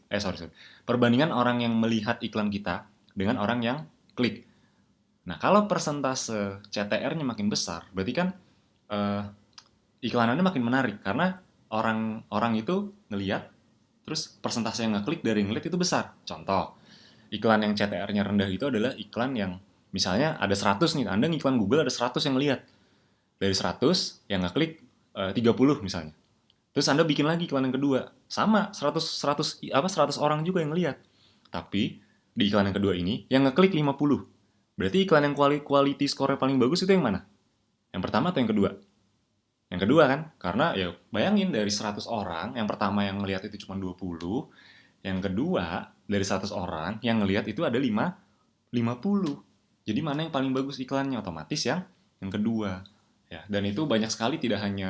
perbandingan orang yang melihat iklan kita dengan orang yang klik. Nah, kalau persentase CTR-nya makin besar, berarti kan eh, iklanannya makin menarik karena orang-orang itu ngelihat, terus persentase yang ngeklik dari ngelihat itu besar. Contoh, iklan yang CTR-nya rendah itu adalah iklan yang misalnya ada 100 nih, Anda ngiklan Google ada 100 yang lihat. Dari 100 yang ngeklik 30 misalnya. Terus Anda bikin lagi iklan yang kedua. Sama 100 orang juga yang lihat. Tapi di iklan yang kedua ini yang ngeklik 50. Berarti iklan yang quality score paling bagus itu yang mana? Yang pertama atau yang kedua? Yang kedua kan? Karena ya bayangin dari 100 orang, yang pertama yang ngelihat itu cuma 20, yang kedua dari 100 orang yang ngelihat itu ada 50. Jadi mana yang paling bagus iklannya? Otomatis yang kedua. Ya, dan itu banyak sekali, tidak hanya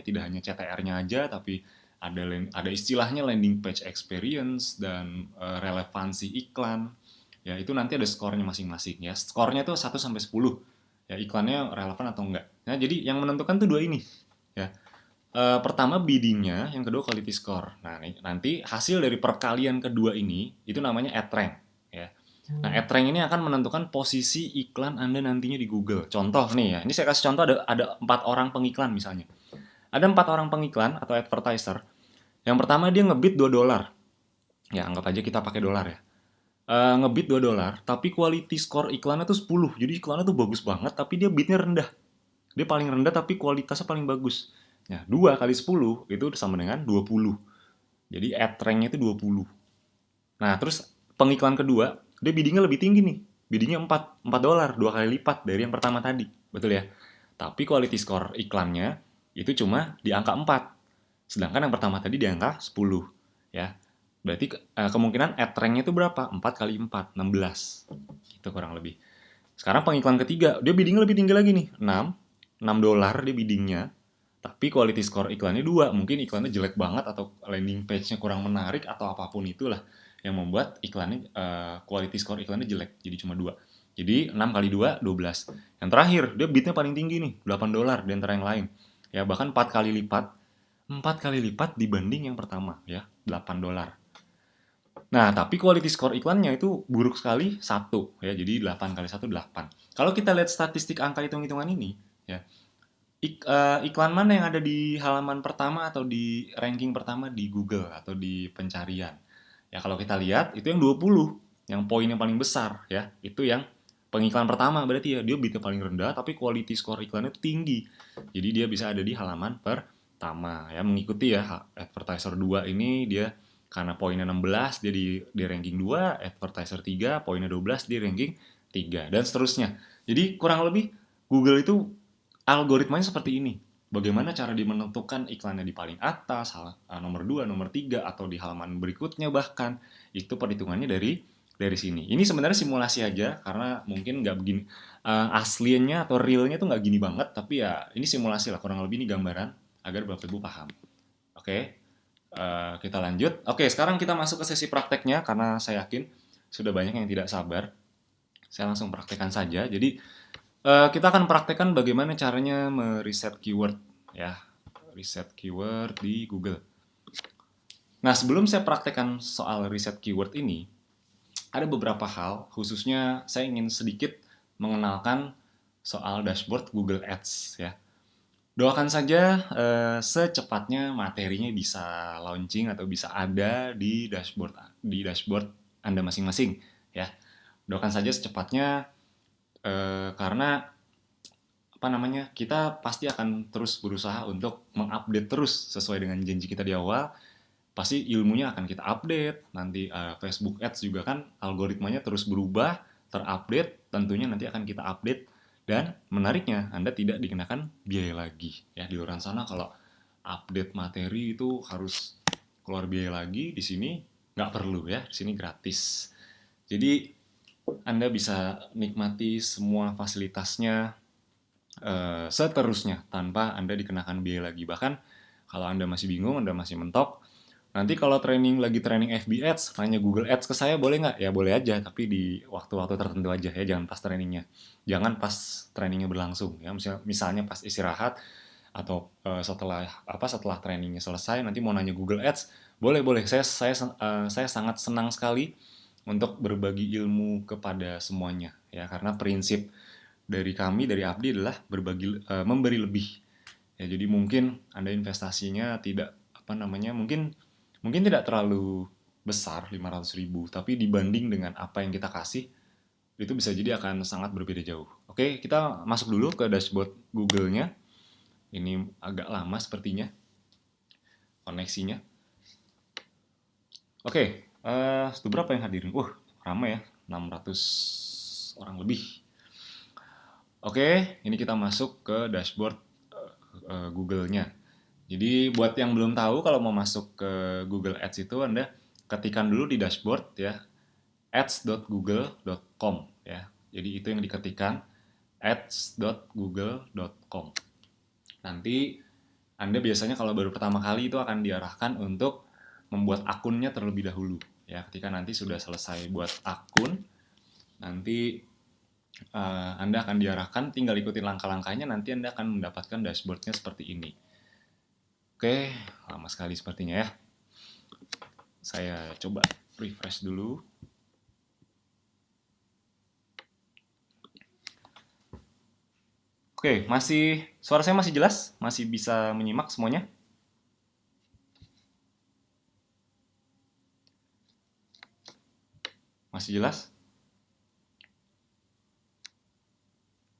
tidak hanya CTR-nya aja, tapi ada istilahnya landing page experience dan relevansi iklan. Ya, itu nanti ada skornya masing-masing ya. Skornya itu 1 sampai 10. Ya, iklannya relevan atau enggak. Nah, jadi yang menentukan tuh dua ini. Ya. Pertama biddingnya, yang kedua quality score. Nah, nanti hasil dari perkalian kedua ini itu namanya ad rank. Ya. Nah, ad rank ini akan menentukan posisi iklan Anda nantinya di Google. Contoh nih ya, ini saya kasih contoh, ada 4 orang pengiklan misalnya. Ada 4 orang pengiklan atau advertiser. Yang pertama dia ngebid $2. Ya, anggap aja kita pakai dolar ya. Ngebid $2, tapi quality score iklannya tuh 10. Jadi iklannya tuh bagus banget, tapi dia bidnya rendah. Dia paling rendah tapi kualitasnya paling bagus. Nah, 2 kali 10 itu sama dengan 20. Jadi ad rank-nya itu 20. Nah, terus pengiklan kedua, dia biddingnya lebih tinggi nih. Biddingnya 4 dolar, 2 kali lipat dari yang pertama tadi. Betul ya? Tapi quality score iklannya itu cuma di angka 4. Sedangkan yang pertama tadi di angka 10. Ya. Berarti kemungkinan ad rank-nya itu berapa? 4 kali 4, 16. Itu kurang lebih. Sekarang pengiklan ketiga, dia biddingnya lebih tinggi lagi nih. 6 dolar dia biddingnya. Tapi quality score iklannya 2. Mungkin iklannya jelek banget atau landing page-nya kurang menarik atau apapun itulah yang membuat iklannya quality score iklannya jelek. Jadi cuma 2. Jadi 6 kali 2, 12. Yang terakhir, dia bidnya paling tinggi nih, 8 dolar di antara yang lain. Ya, bahkan 4 kali lipat. 4 kali lipat dibanding yang pertama, ya, 8 dolar. Nah, tapi quality score iklannya itu buruk sekali, 1. Ya, jadi 8 kali 1, 8. Kalau kita lihat statistik angka hitung-hitungan ini, ya, iklan mana yang ada di halaman pertama atau di ranking pertama di Google atau di pencarian. Ya, kalau kita lihat itu yang 20, yang poin yang paling besar ya, itu yang pengiklan pertama, berarti ya dia bidnya paling rendah tapi quality score iklannya tinggi. Jadi dia bisa ada di halaman pertama ya, mengikuti ya advertiser 2 ini dia karena poinnya 16 dia di ranking 2, advertiser 3 poinnya 12 di ranking 3 dan seterusnya. Jadi kurang lebih Google itu algoritmanya seperti ini. Bagaimana cara dia menentukan iklannya di paling atas, nomor 2, nomor 3, atau di halaman berikutnya bahkan. Itu perhitungannya dari sini. Ini sebenarnya simulasi aja, karena mungkin nggak begini. Aslinya atau realnya tuh nggak gini banget, tapi ya ini simulasi lah, kurang lebih ini gambaran, agar Bapak Ibu paham. Oke, kita lanjut. Oke, sekarang kita masuk ke sesi prakteknya, karena saya yakin sudah banyak yang tidak sabar. Saya langsung praktekkan saja. Jadi, kita akan praktekkan bagaimana caranya meriset keyword ya, riset keyword di Google. Nah, sebelum saya praktekkan soal riset keyword ini, ada beberapa hal, khususnya saya ingin sedikit mengenalkan soal dashboard Google Ads ya. Doakan saja secepatnya materinya bisa launching atau bisa ada di dashboard Anda masing-masing ya. Doakan saja secepatnya karena kita pasti akan terus berusaha untuk mengupdate terus sesuai dengan janji kita di awal. Pasti ilmunya akan kita update. Nanti Facebook Ads juga kan algoritmanya terus berubah, terupdate. Tentunya nanti akan kita update. Dan menariknya, Anda tidak dikenakan biaya lagi. Ya, di luar sana kalau update materi itu harus keluar biaya lagi, di sini nggak perlu ya, di sini gratis. Jadi Anda bisa nikmati semua fasilitasnya seterusnya tanpa Anda dikenakan biaya lagi. Bahkan kalau Anda masih bingung, Anda masih mentok, nanti kalau lagi training FB Ads, nanya Google Ads ke saya boleh nggak? Ya boleh aja, tapi di waktu-waktu tertentu aja ya, jangan pas trainingnya. Jangan pas trainingnya berlangsung ya, misalnya pas istirahat atau setelah trainingnya selesai nanti mau nanya Google Ads, boleh boleh. Saya sangat senang sekali untuk berbagi ilmu kepada semuanya ya, karena prinsip dari kami dari Abdi adalah memberi lebih. Ya, jadi mungkin Anda investasinya tidak apa namanya, mungkin mungkin tidak terlalu besar 500.000, tapi dibanding dengan apa yang kita kasih itu bisa jadi akan sangat berbeda jauh. Oke, kita masuk dulu ke dashboard Google-nya. Ini agak lama sepertinya koneksinya. Oke, itu berapa yang hadirin? Ramai ya, 600 orang lebih. Oke, ini kita masuk ke dashboard Google-nya. Jadi buat yang belum tahu, kalau mau masuk ke Google Ads itu Anda ketikkan dulu di dashboard ya, ads.google.com ya. Jadi itu yang diketikkan, ads.google.com. Nanti Anda biasanya kalau baru pertama kali itu akan diarahkan untuk membuat akunnya terlebih dahulu ya. Ketika nanti sudah selesai buat akun, nanti Anda akan diarahkan, tinggal ikutin langkah-langkahnya, nanti Anda akan mendapatkan dashboardnya seperti ini. Oke, lama sekali sepertinya ya. Saya coba refresh dulu. Oke, suara saya masih jelas? Masih bisa menyimak semuanya? Masih jelas?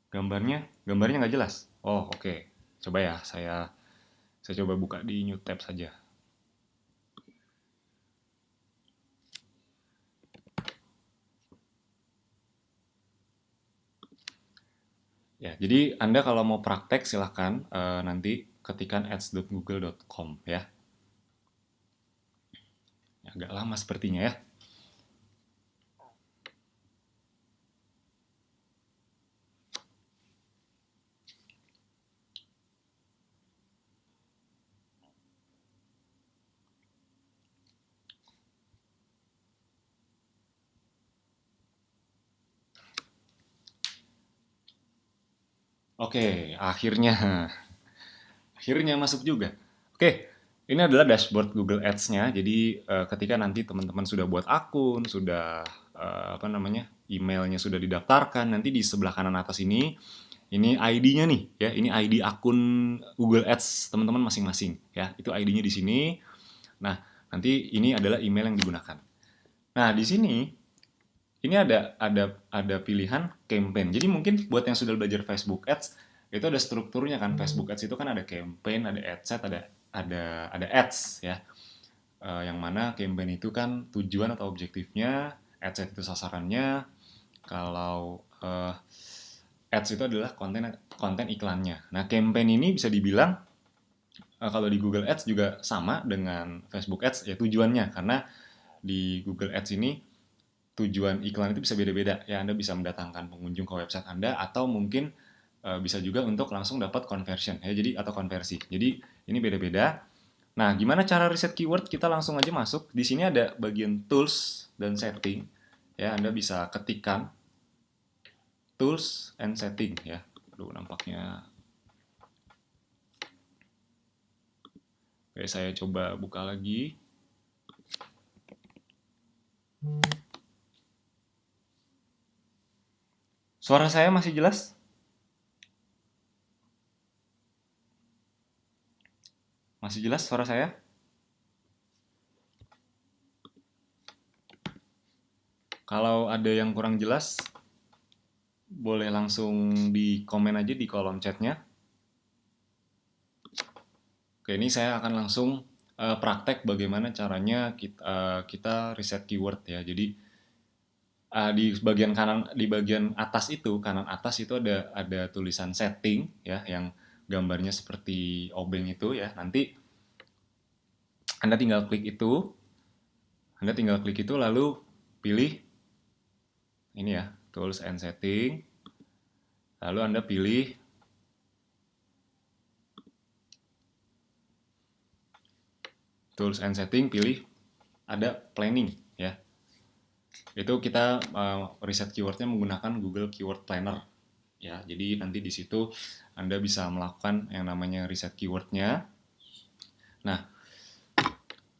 Gambarnya nggak jelas? Oh, oke. Coba ya, saya coba buka di new tab saja. Ya, jadi Anda kalau mau praktek silahkan nanti ketikkan ads.google.com ya. Agak lama sepertinya ya. Oke, akhirnya masuk juga. Oke, ini adalah dashboard Google Ads-nya. Jadi ketika nanti teman-teman sudah buat akun, sudah emailnya sudah didaftarkan, nanti di sebelah kanan atas ini ID-nya nih, ya. Ini ID akun Google Ads teman-teman masing-masing, ya. Itu ID-nya di sini. Nah, nanti ini adalah email yang digunakan. Nah, di sini ini ada pilihan campaign. Jadi mungkin buat yang sudah belajar Facebook Ads itu ada strukturnya kan. Facebook Ads itu kan ada campaign, ada ad set, ada ads ya. Yang mana campaign itu kan tujuan atau objektifnya, ad set itu sasarannya. Kalau ads itu adalah konten iklannya. Nah, campaign ini bisa dibilang kalau di Google Ads juga sama dengan Facebook Ads ya, tujuannya, karena di Google Ads ini tujuan iklan itu bisa beda-beda ya. Anda bisa mendatangkan pengunjung ke website Anda, atau mungkin bisa juga untuk langsung dapat conversion ya, jadi atau konversi. Jadi ini beda-beda. Nah, gimana cara riset keyword? Kita langsung aja masuk. Di sini ada bagian tools dan setting ya. Anda bisa ketikkan tools and setting ya. Aduh, nampaknya. Oke, saya coba buka lagi. Suara saya masih jelas? Masih jelas suara saya? Kalau ada yang kurang jelas, boleh langsung di komen aja di kolom chatnya. Oke, ini saya akan langsung praktek bagaimana caranya kita riset keyword ya. Jadi di bagian kanan, di bagian atas itu, kanan atas itu ada tulisan setting ya, yang gambarnya seperti obeng itu ya. Nanti Anda tinggal klik itu, lalu pilih ini ya, Tools and Setting. Lalu Anda pilih Tools and Setting, pilih ada Planning ya. Itu kita riset keywordnya menggunakan Google Keyword Planner ya. Jadi nanti di situ Anda bisa melakukan yang namanya riset keywordnya. Nah,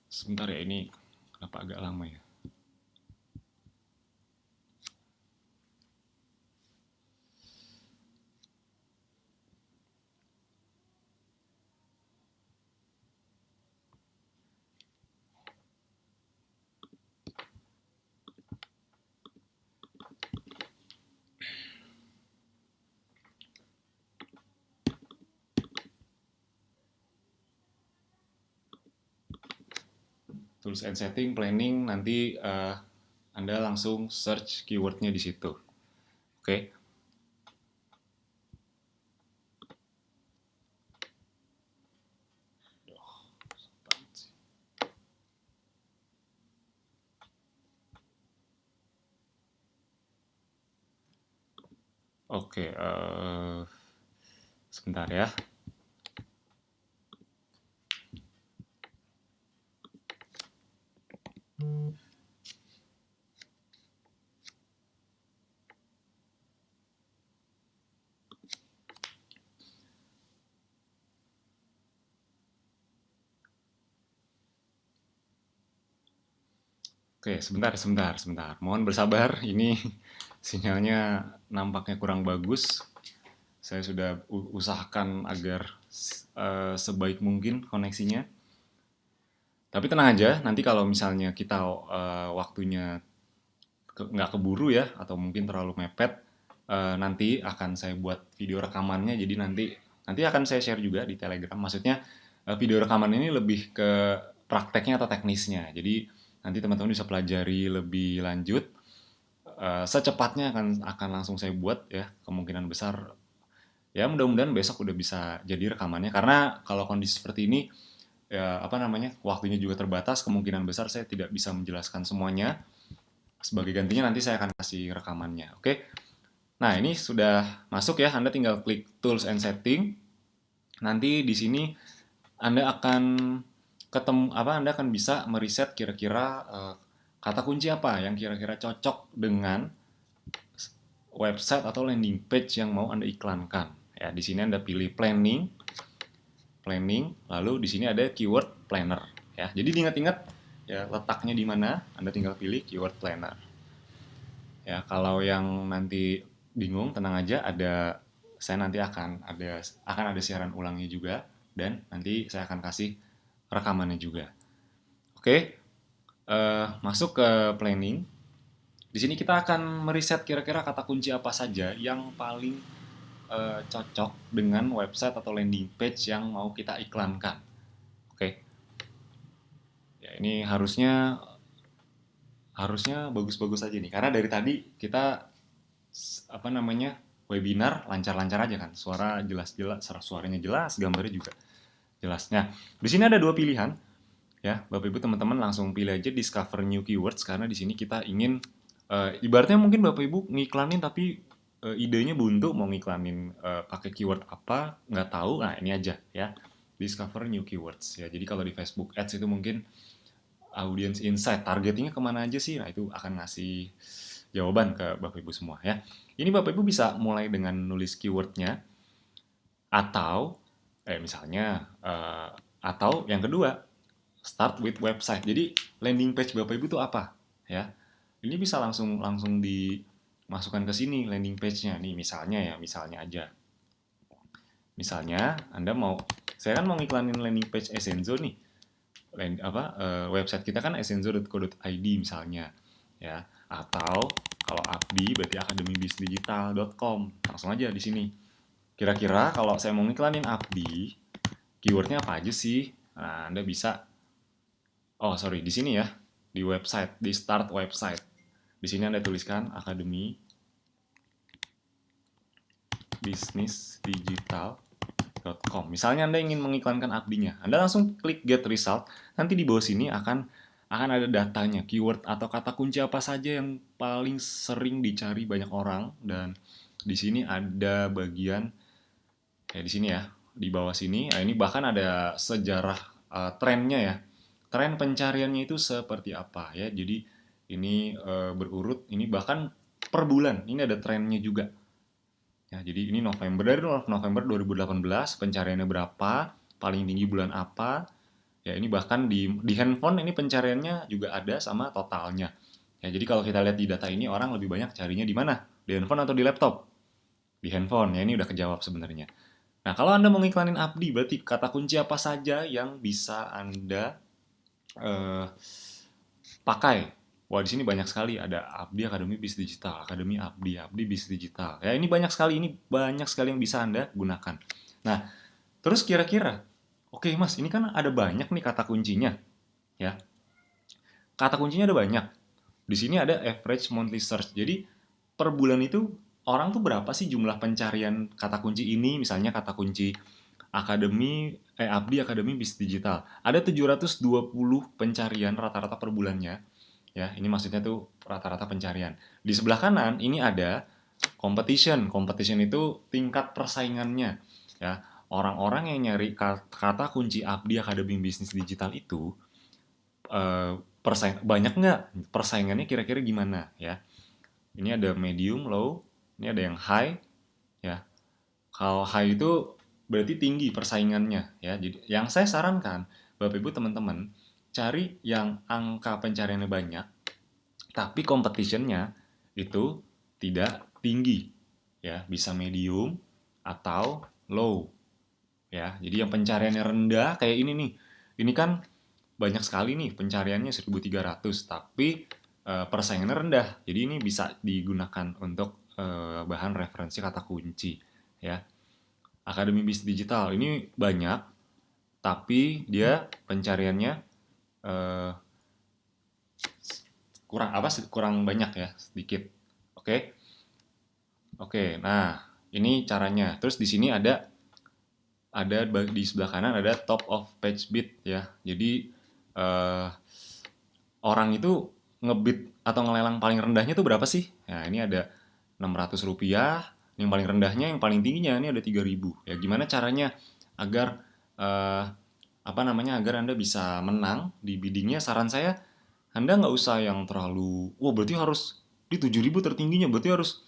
sebentar ya, ini kenapa agak lama ya. Tools and Setting, Planning, nanti Anda langsung search keywordnya di situ. Oke. Oke, sebentar ya. Oke, sebentar. Mohon bersabar, ini sinyalnya nampaknya kurang bagus. Saya sudah usahakan agar sebaik mungkin koneksinya. Tapi tenang aja, nanti kalau misalnya kita waktunya nggak keburu ya, atau mungkin terlalu mepet, nanti akan saya buat video rekamannya. Jadi nanti akan saya share juga di Telegram. Maksudnya video rekaman ini lebih ke prakteknya atau teknisnya. Jadi nanti teman-teman bisa pelajari lebih lanjut. Secepatnya akan langsung saya buat ya, kemungkinan besar ya, mudah-mudahan besok udah bisa jadi rekamannya, karena kalau kondisi seperti ini ya apa namanya, waktunya juga terbatas, kemungkinan besar saya tidak bisa menjelaskan semuanya. Sebagai gantinya nanti saya akan kasih rekamannya. Oke. Nah, ini sudah masuk ya, Anda tinggal klik Tools and Setting. Nanti di sini Anda akan Anda akan bisa meriset kira-kira kata kunci apa yang kira-kira cocok dengan website atau landing page yang mau Anda iklankan. Ya, di sini Anda pilih planning, lalu di sini ada keyword planner. Ya, jadi diingat-ingat ya letaknya di mana, Anda tinggal pilih keyword planner. Ya, kalau yang nanti bingung, tenang aja, saya nanti akan ada siaran ulangnya juga, dan nanti saya akan kasih rekamannya juga. Oke, masuk ke planning. Di sini kita akan meriset kira-kira kata kunci apa saja yang paling cocok dengan website atau landing page yang mau kita iklankan. Oke. Ya, ini harusnya bagus-bagus aja nih, karena dari tadi kita apa namanya, webinar lancar-lancar aja kan, suaranya jelas, gambarnya juga jelas. Nah, di sini ada dua pilihan ya, Bapak Ibu teman-teman langsung pilih aja discover new keywords, karena di sini kita ingin ibaratnya mungkin Bapak Ibu ngiklanin tapi idenya buntu, mau ngiklanin pakai keyword apa nggak tahu. Nah, ini aja ya, discover new keywords ya. Jadi kalau di Facebook Ads itu mungkin audience insight, targetingnya kemana aja sih, nah itu akan ngasih jawaban ke Bapak Ibu semua ya. Ini Bapak Ibu bisa mulai dengan nulis keywordnya, atau misalnya atau yang kedua, start with website. Jadi landing page Bapak Ibu itu apa ya? Ini bisa langsung dimasukkan ke sini landing page-nya nih, misalnya aja. Misalnya saya kan mau ngiklanin landing page Essenzo nih. Website kita kan essenzo.co.id misalnya ya, atau kalau Abdi berarti akademibisdigital.com. Langsung aja di sini. Kira-kira kalau saya mau ngiklanin Abdi, keywordnya apa aja sih? Nah, Anda bisa di sini ya, di website, di start website. Di sini Anda tuliskan Akademi Bisnis Digital abdi.com. Misalnya Anda ingin mengiklankan abdinya, Anda langsung klik get result. Nanti di bawah sini akan ada datanya, keyword atau kata kunci apa saja yang paling sering dicari banyak orang, dan di sini ada bagian kayak di sini ya, di bawah sini. Nah, ini bahkan ada sejarah trennya ya. Tren pencariannya itu seperti apa ya. Jadi ini berurut, ini bahkan per bulan. Ini ada trennya juga. Ya, jadi ini November, dari November 2018 pencariannya berapa, paling tinggi bulan apa. Ya, ini bahkan di handphone ini pencariannya juga ada sama totalnya. Ya, jadi kalau kita lihat di data ini orang lebih banyak carinya di mana? Di handphone atau di laptop? Di handphone. Ya, ini udah kejawab sebenarnya. Nah, kalau Anda mau ngiklanin Abdi, berarti kata kunci apa saja yang bisa Anda eh, pakai? Wah, di sini banyak sekali. Ada Abdi Akademi Bisnis Digital, Akademi Abdi, Abdi Bisnis Digital. Ya, ini banyak sekali yang bisa Anda gunakan. Nah, terus kira-kira, oke Mas, ini kan ada banyak nih kata kuncinya, ya. Kata kuncinya ada banyak. Di sini ada average monthly search. Jadi per bulan itu orang tuh berapa sih jumlah pencarian kata kunci ini? Misalnya kata kunci Abdi Akademi Bisnis Digital. Ada 720 pencarian rata-rata per bulannya. Ya, ini maksudnya tuh rata-rata pencarian. Di sebelah kanan ini ada competition. Competition itu tingkat persaingannya. Ya, orang-orang yang nyari kata kunci Abdi Akademi Bisnis Digital itu eh, banyak nggak, persaingannya kira-kira gimana ya. Ini ada medium, low, ini ada yang high ya. Kalau high itu berarti tinggi persaingannya ya. Jadi yang saya sarankan Bapak Ibu teman-teman, cari yang angka pencariannya banyak tapi competitionnya itu tidak tinggi ya, bisa medium atau low ya. Jadi yang pencariannya rendah kayak ini nih. Ini kan banyak sekali nih pencariannya 1.300 tapi persaingannya rendah. Jadi ini bisa digunakan untuk bahan referensi kata kunci ya. Akademi Bisnis Digital ini banyak tapi dia pencariannya eh, kurang banyak ya, sedikit. Oke. Oke. Nah, ini caranya. Terus di sini ada di sebelah kanan ada top of page bid ya. Jadi eh, orang itu ngebid atau ngelelang paling rendahnya tuh berapa sih? Nah, ini ada Rp600, yang paling rendahnya, yang paling tingginya ini ada 3.000. Ya, gimana caranya agar eh, agar Anda bisa menang di biddingnya? Saran saya, Anda nggak usah yang terlalu, wah berarti harus di 7.000 tertingginya, berarti harus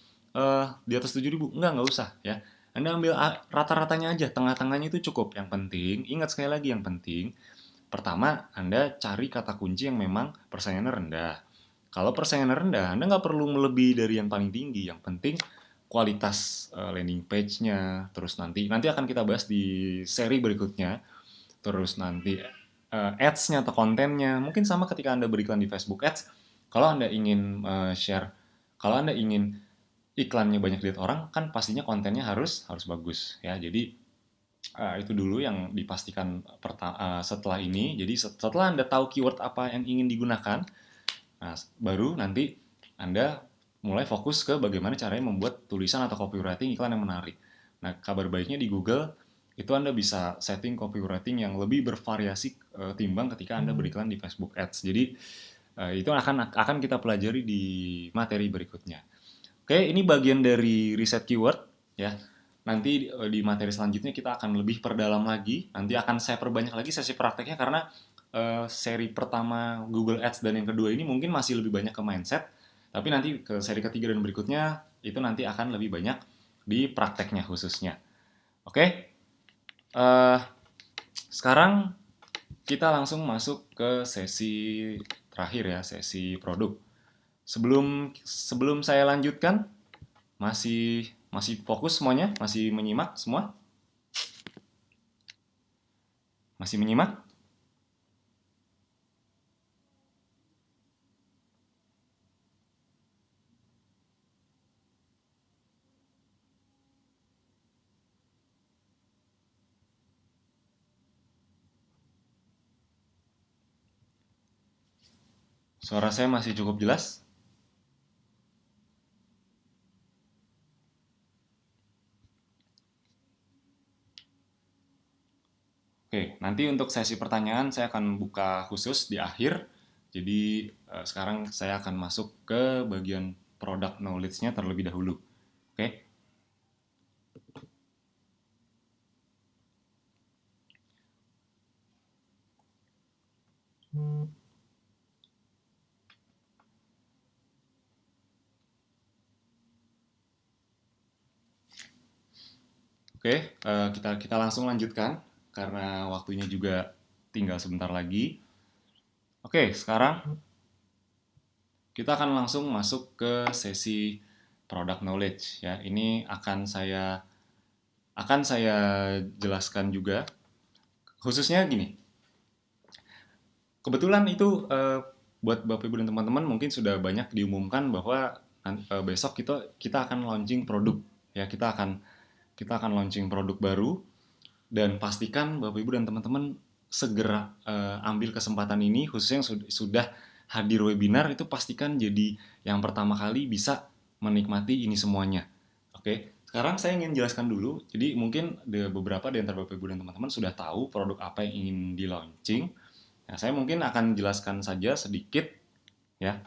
di atas 7.000. Nggak usah ya. Anda ambil rata-ratanya aja, tengah-tengahnya itu cukup. Yang penting, ingat sekali lagi yang penting, pertama, Anda cari kata kunci yang memang persaingannya rendah. Kalau persaingannya rendah, Anda nggak perlu melebihi dari yang paling tinggi. Yang penting kualitas landing page-nya. Terus nanti akan kita bahas di seri berikutnya. Terus nanti ads-nya atau kontennya. Mungkin sama ketika Anda beriklan di Facebook Ads. Kalau Anda ingin kalau Anda ingin iklannya banyak dilihat orang, kan pastinya kontennya harus bagus ya. Jadi itu dulu yang dipastikan setelah ini. Jadi setelah Anda tahu keyword apa yang ingin digunakan, nah, baru nanti Anda mulai fokus ke bagaimana caranya membuat tulisan atau copywriting iklan yang menarik. Nah, kabar baiknya di Google itu Anda bisa setting copywriting yang lebih bervariasi timbang ketika Anda beriklan di Facebook Ads. Jadi itu akan kita pelajari di materi berikutnya. Oke, ini bagian dari riset keyword ya. Nanti di materi selanjutnya kita akan lebih perdalam lagi. Nanti akan saya perbanyak lagi sesi prakteknya karena seri pertama Google Ads dan yang kedua ini mungkin masih lebih banyak ke mindset. Tapi nanti ke seri ketiga dan berikutnya itu nanti akan lebih banyak di prakteknya khususnya. Oke, sekarang kita langsung masuk ke sesi terakhir ya, sesi produk. Sebelum saya lanjutkan, masih fokus semuanya? Masih menyimak semua? Masih menyimak? Suara saya masih cukup jelas? Nanti untuk sesi pertanyaan saya akan buka khusus di akhir. Jadi sekarang saya akan masuk ke bagian product knowledge-nya terlebih dahulu. Oke? Oke, kita langsung lanjutkan karena waktunya juga tinggal sebentar lagi. Oke, sekarang kita akan langsung masuk ke sesi product knowledge ya. Ini akan saya jelaskan juga. Khususnya gini. Kebetulan itu buat Bapak Ibu dan teman-teman mungkin sudah banyak diumumkan bahwa besok kita akan launching produk ya. Kita akan launching produk baru dan pastikan Bapak Ibu dan teman-teman segera ambil kesempatan ini, khususnya yang sudah hadir webinar itu pastikan jadi yang pertama kali bisa menikmati ini semuanya. Oke, sekarang saya ingin jelaskan dulu. Jadi mungkin beberapa di antara Bapak Ibu dan teman-teman sudah tahu produk apa yang ingin di launching. Nah, saya mungkin akan jelaskan saja sedikit ya.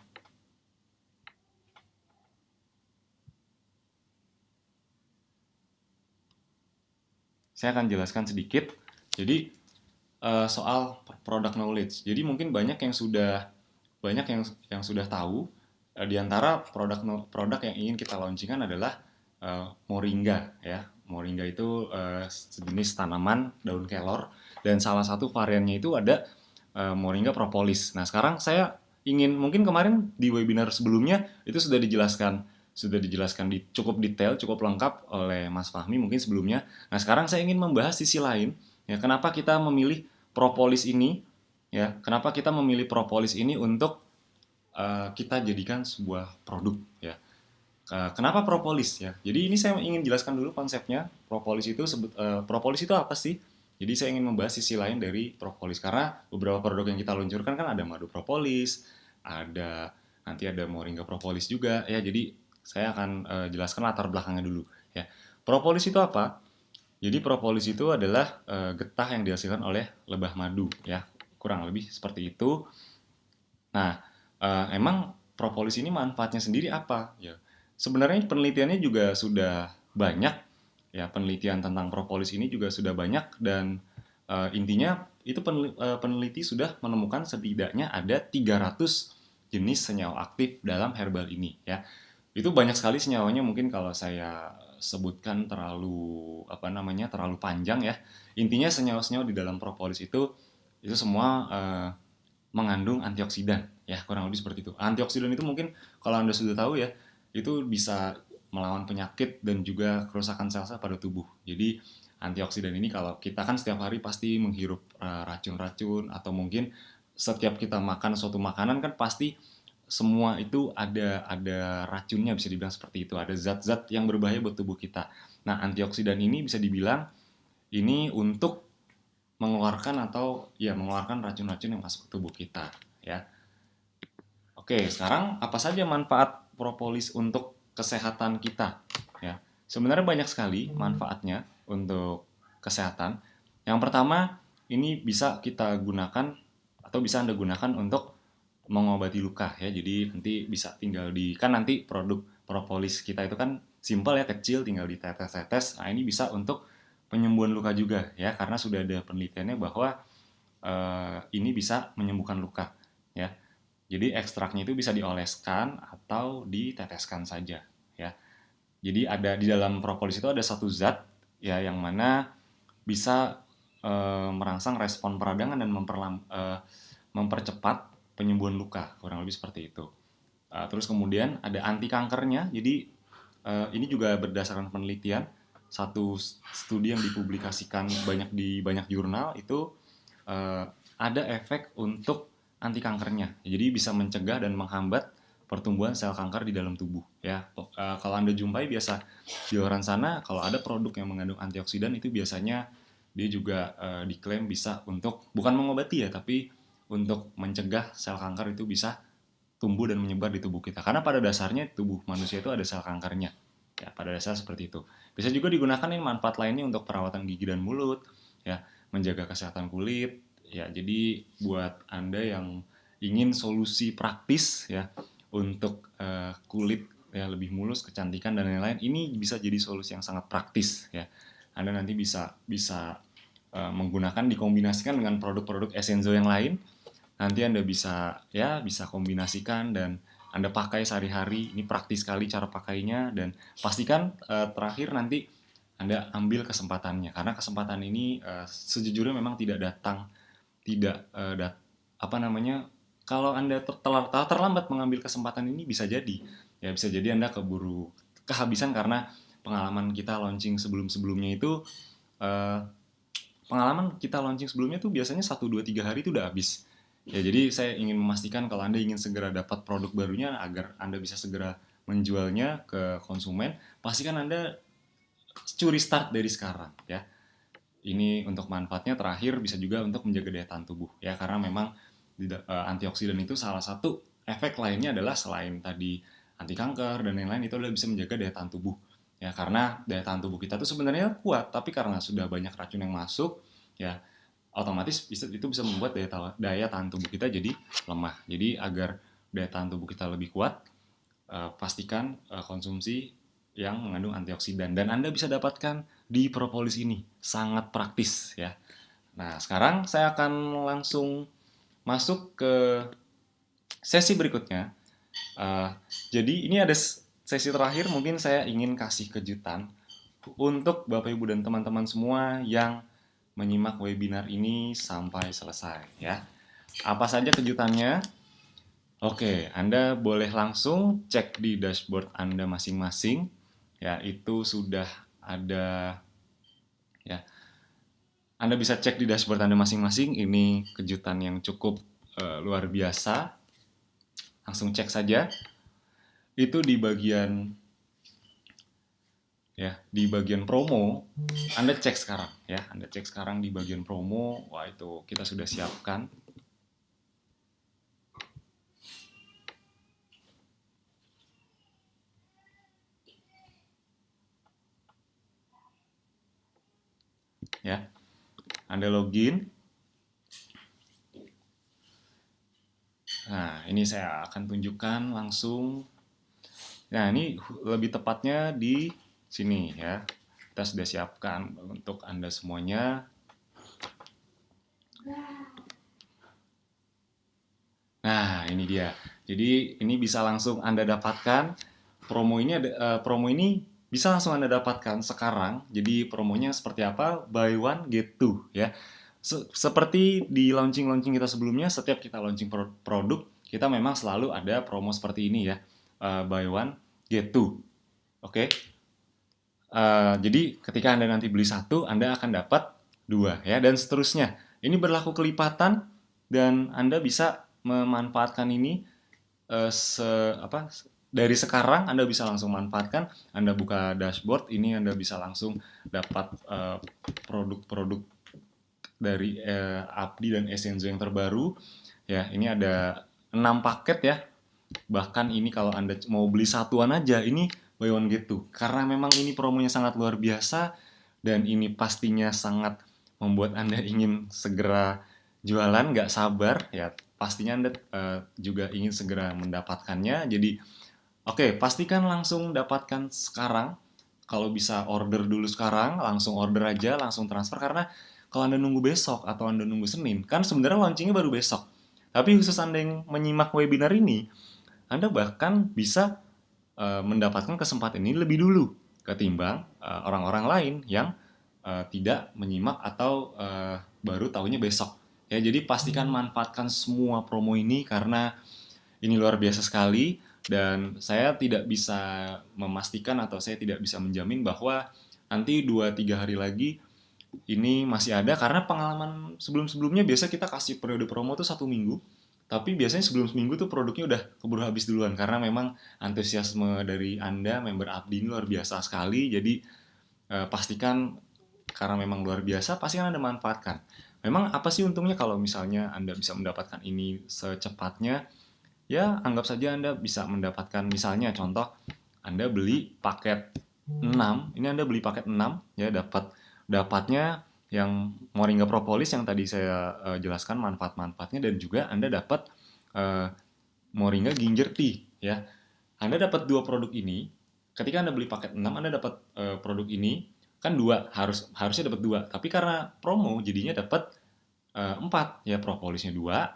Saya akan jelaskan sedikit. Jadi soal product knowledge. Jadi mungkin banyak yang sudah tahu di antara produk yang ingin kita launchingkan adalah moringa ya. Moringa itu sejenis tanaman daun kelor dan salah satu variannya itu ada moringa propolis. Nah, sekarang saya ingin mungkin kemarin di webinar sebelumnya itu sudah dijelaskan cukup detail, cukup lengkap oleh Mas Fahmi mungkin sebelumnya. Nah, sekarang saya ingin membahas sisi lain ya, kenapa kita memilih propolis ini ya, kenapa kita memilih propolis ini untuk kita jadikan sebuah produk ya. Kenapa propolis ya? Jadi ini saya ingin jelaskan dulu konsepnya. Propolis itu apa sih? Jadi saya ingin membahas sisi lain dari propolis karena beberapa produk yang kita luncurkan kan ada madu propolis, nanti ada moringa propolis juga ya. Jadi saya akan jelaskan latar belakangnya dulu ya. Propolis itu apa? Jadi propolis itu adalah getah yang dihasilkan oleh lebah madu ya. Kurang lebih seperti itu. Nah, emang propolis ini manfaatnya sendiri apa? Ya, sebenarnya penelitiannya juga sudah banyak. Ya, penelitian tentang propolis ini juga sudah banyak dan intinya itu peneliti sudah menemukan setidaknya ada 300 jenis senyawa aktif dalam herbal ini ya. Itu banyak sekali senyawanya, mungkin kalau saya sebutkan terlalu panjang ya. Intinya senyawa-senyawa di dalam propolis itu semua mengandung antioksidan ya, kurang lebih seperti itu. Antioksidan itu mungkin kalau Anda sudah tahu ya, itu bisa melawan penyakit dan juga kerusakan sel-sel pada tubuh. Jadi antioksidan ini kalau kita kan setiap hari pasti menghirup racun-racun atau mungkin setiap kita makan suatu makanan kan pasti semua itu ada racunnya, bisa dibilang seperti itu. Ada zat-zat yang berbahaya buat tubuh kita. Nah, antioksidan ini bisa dibilang ini untuk mengeluarkan racun-racun yang masuk ke tubuh kita ya. Oke, sekarang apa saja manfaat propolis untuk kesehatan kita ya? Sebenarnya banyak sekali manfaatnya untuk kesehatan. Yang pertama, ini bisa kita gunakan atau bisa Anda gunakan untuk mengobati luka ya. Jadi nanti bisa tinggal kan nanti produk propolis kita itu kan simpel ya, kecil, tinggal ditetes-tetes. Nah, ini bisa untuk penyembuhan luka juga ya, karena sudah ada penelitiannya bahwa ini bisa menyembuhkan luka ya. Jadi ekstraknya itu bisa dioleskan atau diteteskan saja ya. Jadi ada di dalam propolis itu ada satu zat ya yang mana bisa merangsang respon peradangan dan mempercepat penyembuhan luka, kurang lebih seperti itu. Terus kemudian ada anti kankernya. Jadi ini juga berdasarkan penelitian, satu studi yang dipublikasikan di banyak jurnal itu ada efek untuk anti kankernya. Jadi bisa mencegah dan menghambat pertumbuhan sel kanker di dalam tubuh ya. Kalau Anda jumpai biasa di luar sana kalau ada produk yang mengandung antioksidan itu biasanya dia juga diklaim bisa untuk bukan mengobati ya, tapi untuk mencegah sel kanker itu bisa tumbuh dan menyebar di tubuh kita. Karena pada dasarnya tubuh manusia itu ada sel kankernya. Ya, pada dasarnya seperti itu. Bisa juga digunakan yang manfaat lainnya untuk perawatan gigi dan mulut, ya. menjaga kesehatan kulit. Ya, jadi buat Anda yang ingin solusi praktis ya untuk kulit ya lebih mulus, kecantikan dan lain-lain, ini bisa jadi solusi yang sangat praktis ya. Anda nanti bisa bisa menggunakan dikombinasikan dengan produk-produk Essenzo yang lain. Nanti Anda bisa kombinasikan dan Anda pakai sehari-hari. Ini praktis sekali cara pakainya, dan pastikan terakhir nanti Anda ambil kesempatannya, karena kesempatan ini sejujurnya memang tidak datang, tidak apa namanya, kalau Anda terlambat mengambil kesempatan ini, bisa jadi Anda keburu kehabisan, karena pengalaman kita launching sebelumnya itu eh, pengalaman kita launching sebelumnya tuh biasanya 1, 2, 3 hari itu udah habis. Ya, jadi saya ingin memastikan kalau Anda ingin segera dapat produk barunya agar Anda bisa segera menjualnya ke konsumen, pastikan Anda curi start dari sekarang ya. Ini untuk manfaatnya. Terakhir, bisa juga untuk menjaga daya tahan tubuh ya, karena memang antioksidan itu salah satu efek lainnya adalah selain tadi anti kanker dan lain-lain, itu adalah bisa menjaga daya tahan tubuh ya, karena daya tahan tubuh kita tuh sebenarnya kuat, tapi karena sudah banyak racun yang masuk ya, otomatis itu bisa membuat daya tahan tubuh kita jadi lemah. Jadi agar daya tahan tubuh kita lebih kuat, pastikan konsumsi yang mengandung antioksidan, dan Anda bisa dapatkan di propolis ini. Sangat praktis ya. Nah, sekarang saya akan langsung masuk ke sesi berikutnya. Jadi ini ada sesi terakhir, mungkin saya ingin kasih kejutan untuk Bapak Ibu dan teman-teman semua yang menyimak webinar ini sampai selesai ya. Apa saja kejutannya? Oke, Anda boleh langsung cek di dashboard Anda masing-masing. Ya, itu sudah ada ya. Anda bisa cek di dashboard Anda masing-masing. Ini kejutan yang cukup luar biasa. Langsung cek saja. Itu di bagian promo. Anda cek sekarang ya. Anda cek sekarang di bagian promo. Wah, itu kita sudah siapkan. Ya. Anda login. Nah, ini saya akan tunjukkan langsung. Nah, ini lebih tepatnya di sini ya. Kita sudah siapkan untuk Anda semuanya. Nah, ini dia. Jadi, ini bisa langsung Anda dapatkan. Promo ini bisa langsung Anda dapatkan sekarang. Jadi, promonya seperti apa? Buy one get two ya. Seperti di launching kita sebelumnya, setiap kita launching produk, kita memang selalu ada promo seperti ini ya. Buy one get two. Oke. Jadi ketika Anda nanti beli satu, Anda akan dapat dua ya, dan seterusnya. Ini berlaku kelipatan, dan Anda bisa memanfaatkan ini dari sekarang. Anda bisa langsung manfaatkan. Anda buka dashboard ini, Anda bisa langsung dapat produk-produk dari Abdi dan Essenzo yang terbaru ya. Ini ada 6 paket ya. Bahkan ini kalau Anda mau beli satuan aja, ini buy one get two. Karena memang ini promonya sangat luar biasa, dan ini pastinya sangat membuat Anda ingin segera jualan, nggak sabar ya. Pastinya Anda juga ingin segera mendapatkannya. Jadi oke, pastikan langsung dapatkan sekarang. Kalau bisa order dulu sekarang, langsung order aja, langsung transfer. Karena kalau Anda nunggu besok atau Anda nunggu Senin, kan sebenarnya launchingnya baru besok. Tapi khusus Anda yang menyimak webinar ini, Anda bahkan bisa mendapatkan kesempatan ini lebih dulu ketimbang orang-orang lain yang tidak menyimak atau baru tahunya besok. Ya, jadi pastikan manfaatkan semua promo ini, karena ini luar biasa sekali, dan saya tidak bisa memastikan atau saya tidak bisa menjamin bahwa nanti 2-3 hari lagi ini masih ada, karena pengalaman sebelum-sebelumnya biasa kita kasih periode promo tuh 1 minggu, tapi biasanya sebelum seminggu tuh produknya udah keburu habis duluan, karena memang antusiasme dari Anda, member Abdi, ini luar biasa sekali. Jadi pastikan, karena memang luar biasa, pastikan Anda manfaatkan. Memang apa sih untungnya kalau misalnya Anda bisa mendapatkan ini secepatnya? Ya, anggap saja Anda bisa mendapatkan, misalnya contoh, Anda beli paket 6, ini Anda beli paket 6 ya, dapatnya yang Moringa Propolis yang tadi saya jelaskan manfaat-manfaatnya, dan juga Anda dapat eh, Moringa Ginger Tea ya. Anda dapat dua produk ini. Ketika Anda beli paket 6, Anda dapat produk ini kan dua, harusnya dapat dua. Tapi karena promo jadinya dapat 4 ya, propolisnya dua,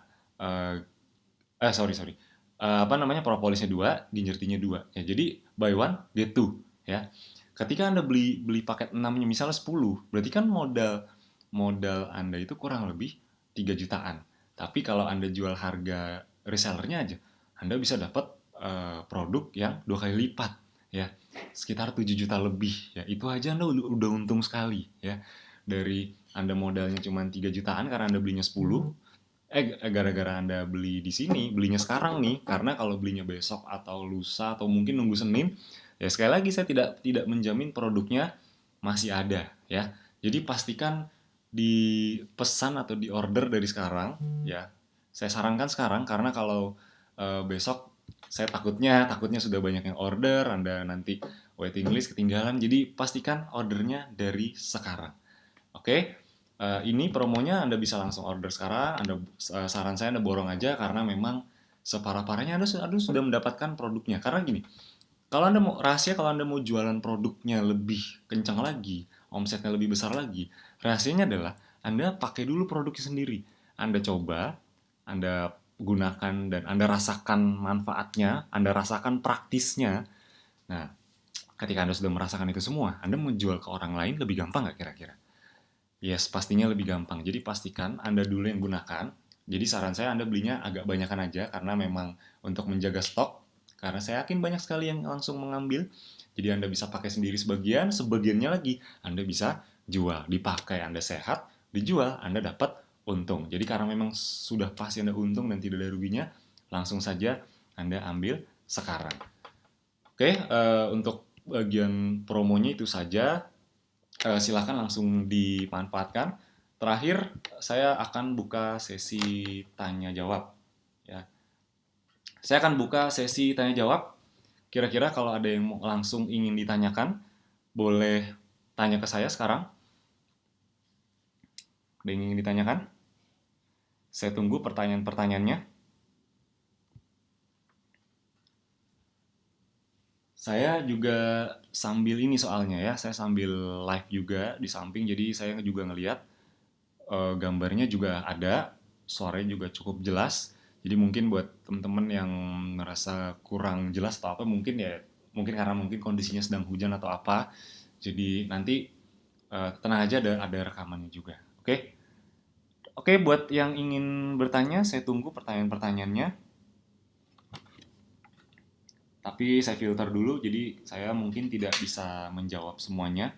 eh sorry sorry, apa namanya, propolisnya dua, ginger tea-nya dua. Ya, jadi buy one get two ya. Ketika Anda beli beli paket 6-nya misalnya 10, berarti kan modal modal Anda itu kurang lebih 3 jutaan. Tapi kalau Anda jual harga resellernya aja, Anda bisa dapat produk yang dua kali lipat ya, sekitar 7 juta lebih ya. Itu aja Anda udah untung sekali ya. Dari Anda modalnya cuma 3 jutaan karena Anda belinya 10, gara-gara Anda beli di sini, belinya sekarang nih, karena kalau belinya besok atau lusa atau mungkin nunggu Senin, ya sekali lagi saya tidak tidak menjamin produknya masih ada ya. Jadi pastikan dipesan atau di order dari sekarang ya. Saya sarankan sekarang, karena kalau besok saya takutnya sudah banyak yang order, Anda nanti waiting list ketinggalan. Jadi pastikan ordernya dari sekarang. Oke, ini promonya Anda bisa langsung order sekarang. Saran saya Anda borong aja, karena memang separah-parahnya Anda sudah mendapatkan produknya. Karena gini, kalau Anda mau jualan produknya lebih kencang lagi, omsetnya lebih besar lagi, rahasianya adalah Anda pakai dulu produknya sendiri. Anda coba, Anda gunakan, dan Anda rasakan manfaatnya, Anda rasakan praktisnya. Nah, ketika Anda sudah merasakan itu semua, Anda mau jual ke orang lain lebih gampang nggak kira-kira? Yes, pastinya lebih gampang. Jadi pastikan Anda dulu yang gunakan. Jadi saran saya Anda belinya agak banyakan aja, karena memang untuk menjaga stok. Karena saya yakin banyak sekali yang langsung mengambil. Jadi Anda bisa pakai sendiri sebagian, sebagiannya lagi Anda bisa jual. Dipakai Anda sehat, dijual Anda dapat untung. Jadi karena memang sudah pasti Anda untung dan tidak ada ruginya, langsung saja Anda ambil sekarang. Oke, untuk bagian promonya itu saja. Silakan langsung dimanfaatkan. Terakhir, saya akan buka sesi tanya jawab. Ya, saya akan buka sesi tanya jawab. Kira-kira kalau ada yang langsung ingin ditanyakan, boleh tanya ke saya sekarang. Ada yang ingin ditanyakan? Saya tunggu pertanyaan-pertanyaannya. Saya juga sambil ini soalnya ya, saya sambil live juga di samping, jadi saya juga ngelihat gambarnya juga ada, suaranya juga cukup jelas. Jadi mungkin buat teman-teman yang merasa kurang jelas atau apa, mungkin ya, mungkin karena mungkin kondisinya sedang hujan atau apa. Jadi nanti tenang aja, ada rekamannya juga. Oke. Oke, buat yang ingin bertanya, saya tunggu pertanyaan-pertanyaannya. Tapi saya filter dulu, jadi saya mungkin tidak bisa menjawab semuanya.